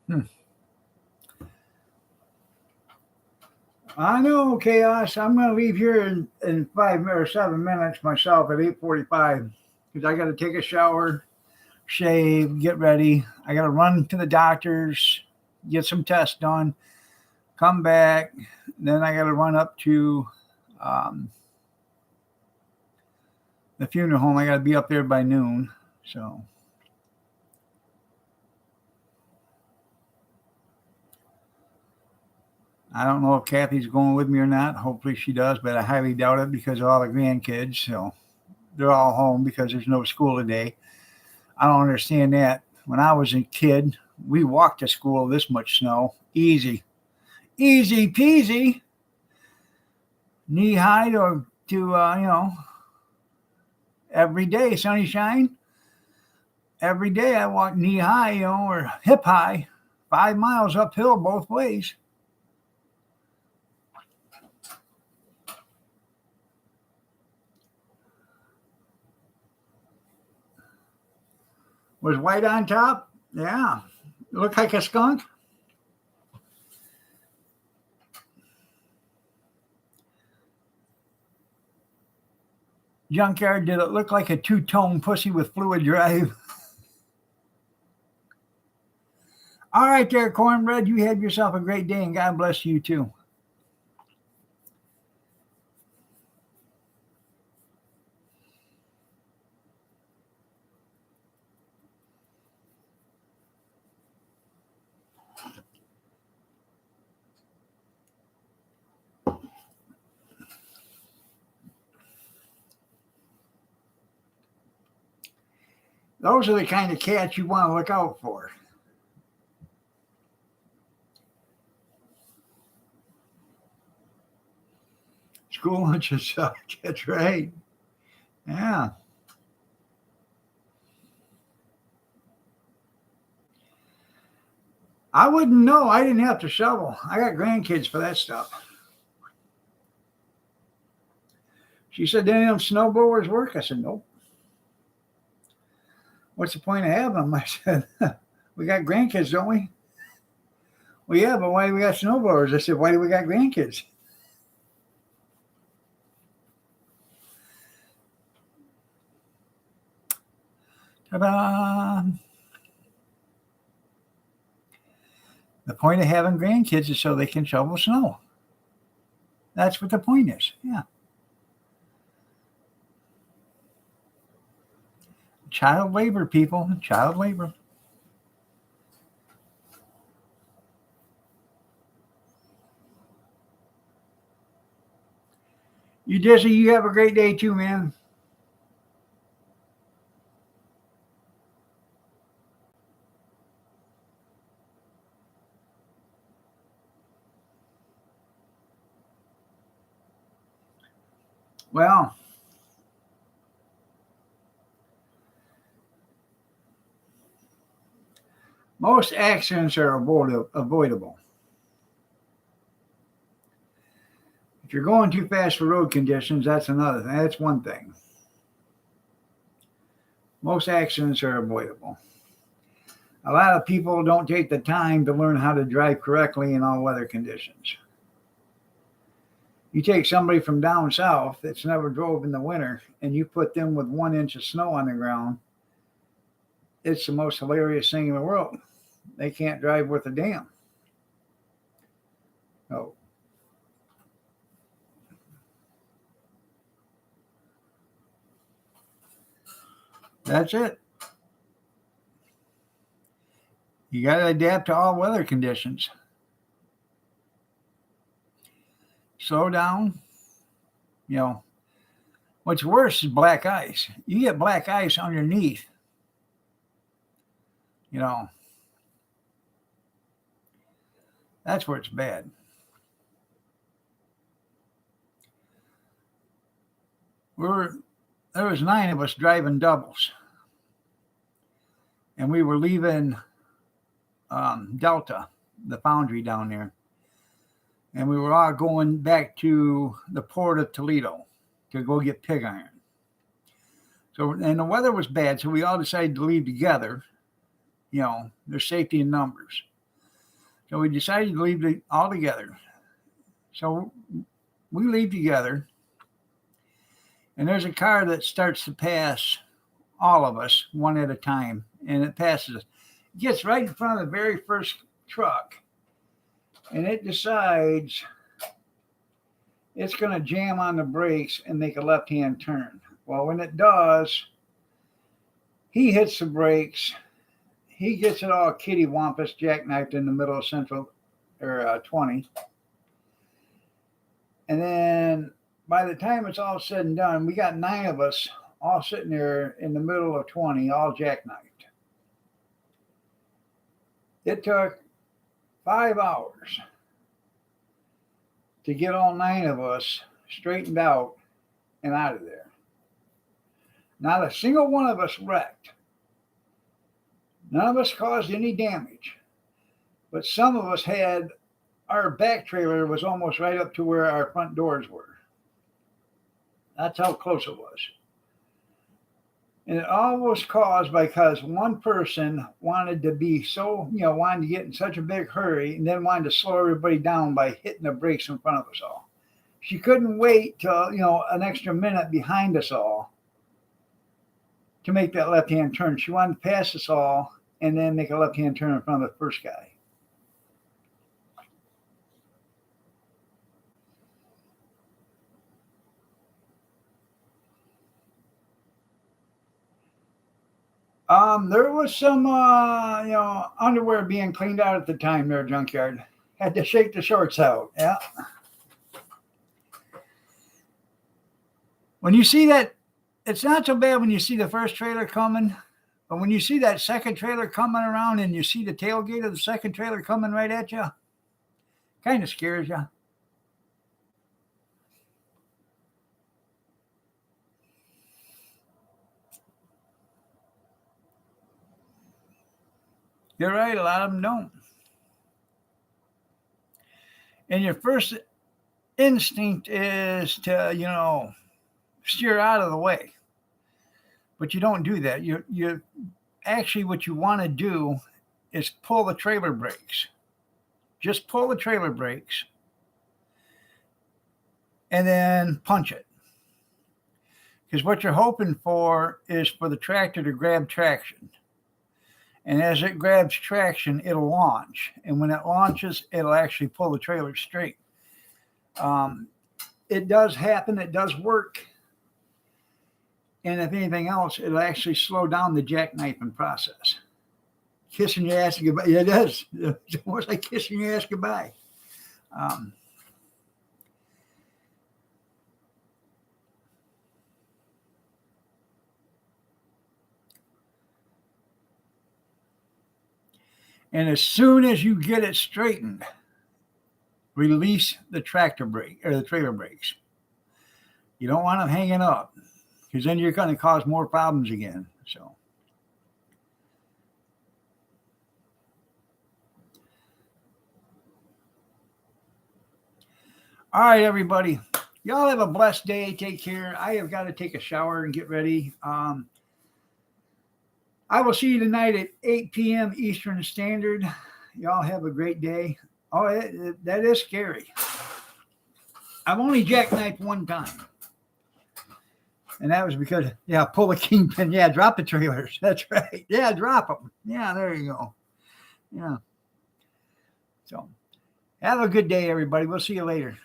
Hmm. I know, Chaos. I'm going to leave here in 5 or 7 minutes myself at 8:45 because I got to take a shower, shave, get ready. I got to run to the doctor's, get some tests done, come back. Then I got to run up to um, the funeral home. I got to be up there by noon. So I don't know if Kathy's going with me or not. Hopefully she does, but I highly doubt it because of all the grandkids. So they're all home because there's no school today. I don't understand that. When I was a kid, we walked to school this much snow. Easy. Easy peasy. Knee high to every day, sunshine. Every day I walk knee high, or hip high, 5 miles uphill both ways. Was white on top? Yeah. Looked like a skunk. Junkyard, did it look like a two-tone pussy with fluid drive? All right there, Cornbread. You have yourself a great day, and God bless you too. Those are the kind of cats you want to look out for. School lunches suck. That's right. Yeah. I wouldn't know. I didn't have to shovel. I got grandkids for that stuff. She said, "Any of them snowblowers work?" I said, "Nope." What's the point of having them? I said, "We got grandkids, don't we?" Well, yeah, but why do we got snowblowers? I said, "Why do we got grandkids?" Ta-da! The point of having grandkids is so they can shovel snow. That's what the point is. Yeah. Child labor, people. Child labor. You Jesse, you have a great day too, man. Well, most accidents are avoidable. If you're going too fast for road conditions, that's another thing. That's one thing. Most accidents are avoidable. A lot of people don't take the time to learn how to drive correctly in all weather conditions. You take somebody from down south that's never drove in the winter and you put them with 1 inch of snow on the ground, it's the most hilarious thing in the world. They can't drive worth a damn. Oh, that's it. You got to adapt to all weather conditions. Slow down. You know, what's worse is black ice. You get black ice underneath, you know, that's where it's bad. There was 9 of us driving doubles, and we were leaving Delta, the foundry down there, and we were all going back to the port of Toledo to go get pig iron. So, and the weather was bad, so we all decided to leave together. There's safety in numbers. So we decided to leave all together. So we leave together, and there's a car that starts to pass all of us one at a time, and it passes us. It gets right in front of the very first truck, and it decides it's going to jam on the brakes and make a left-hand turn. Well, when it does, he hits the brakes. He gets it all kitty-wampus jackknifed in the middle of Central 20. And then by the time it's all said and done, we got 9 of us all sitting there in the middle of 20, all jackknifed. It took 5 hours to get all 9 of us straightened out and out of there. Not a single one of us wrecked. None of us caused any damage. But some of us had, our back trailer was almost right up to where our front doors were. That's how close it was. And it all was caused because one person wanted to be so, wanted to get in such a big hurry and then wanted to slow everybody down by hitting the brakes in front of us all. She couldn't wait till, an extra minute behind us all to make that left-hand turn. She wanted to pass us all and then make a left-hand turn in front of the first guy. There was some, underwear being cleaned out at the time there, junkyard. Had to shake the shorts out. Yeah. When you see that, it's not so bad when you see the first trailer coming, but when you see that second trailer coming around and you see the tailgate of the second trailer coming right at you, kind of scares you. You're right, a lot of them don't. And your first instinct is to, steer out of the way. But you don't do that. You actually, what you want to do is pull the trailer brakes. Just pull the trailer brakes and then punch it. Because what you're hoping for is for the tractor to grab traction. And as it grabs traction, it'll launch. And when it launches, it'll actually pull the trailer straight. It does happen. It does work. And if anything else, it'll actually slow down the jackknifing process. Kissing your ass goodbye. Yeah, it does. It's almost like kissing your ass goodbye. And as soon as you get it straightened, release the tractor brake or the trailer brakes. You don't want them hanging up because then you're going to cause more problems again. So, all right, everybody. Y'all have a blessed day. Take care. I have got to take a shower and get ready. I will see you tonight at 8 p.m. Eastern Standard. Y'all have a great day. Oh, that is scary. I've only jackknifed one time. And that was because, pull the kingpin. Yeah, drop the trailers. That's right. Yeah, drop them. Yeah, there you go. Yeah. So, have a good day, everybody. We'll see you later.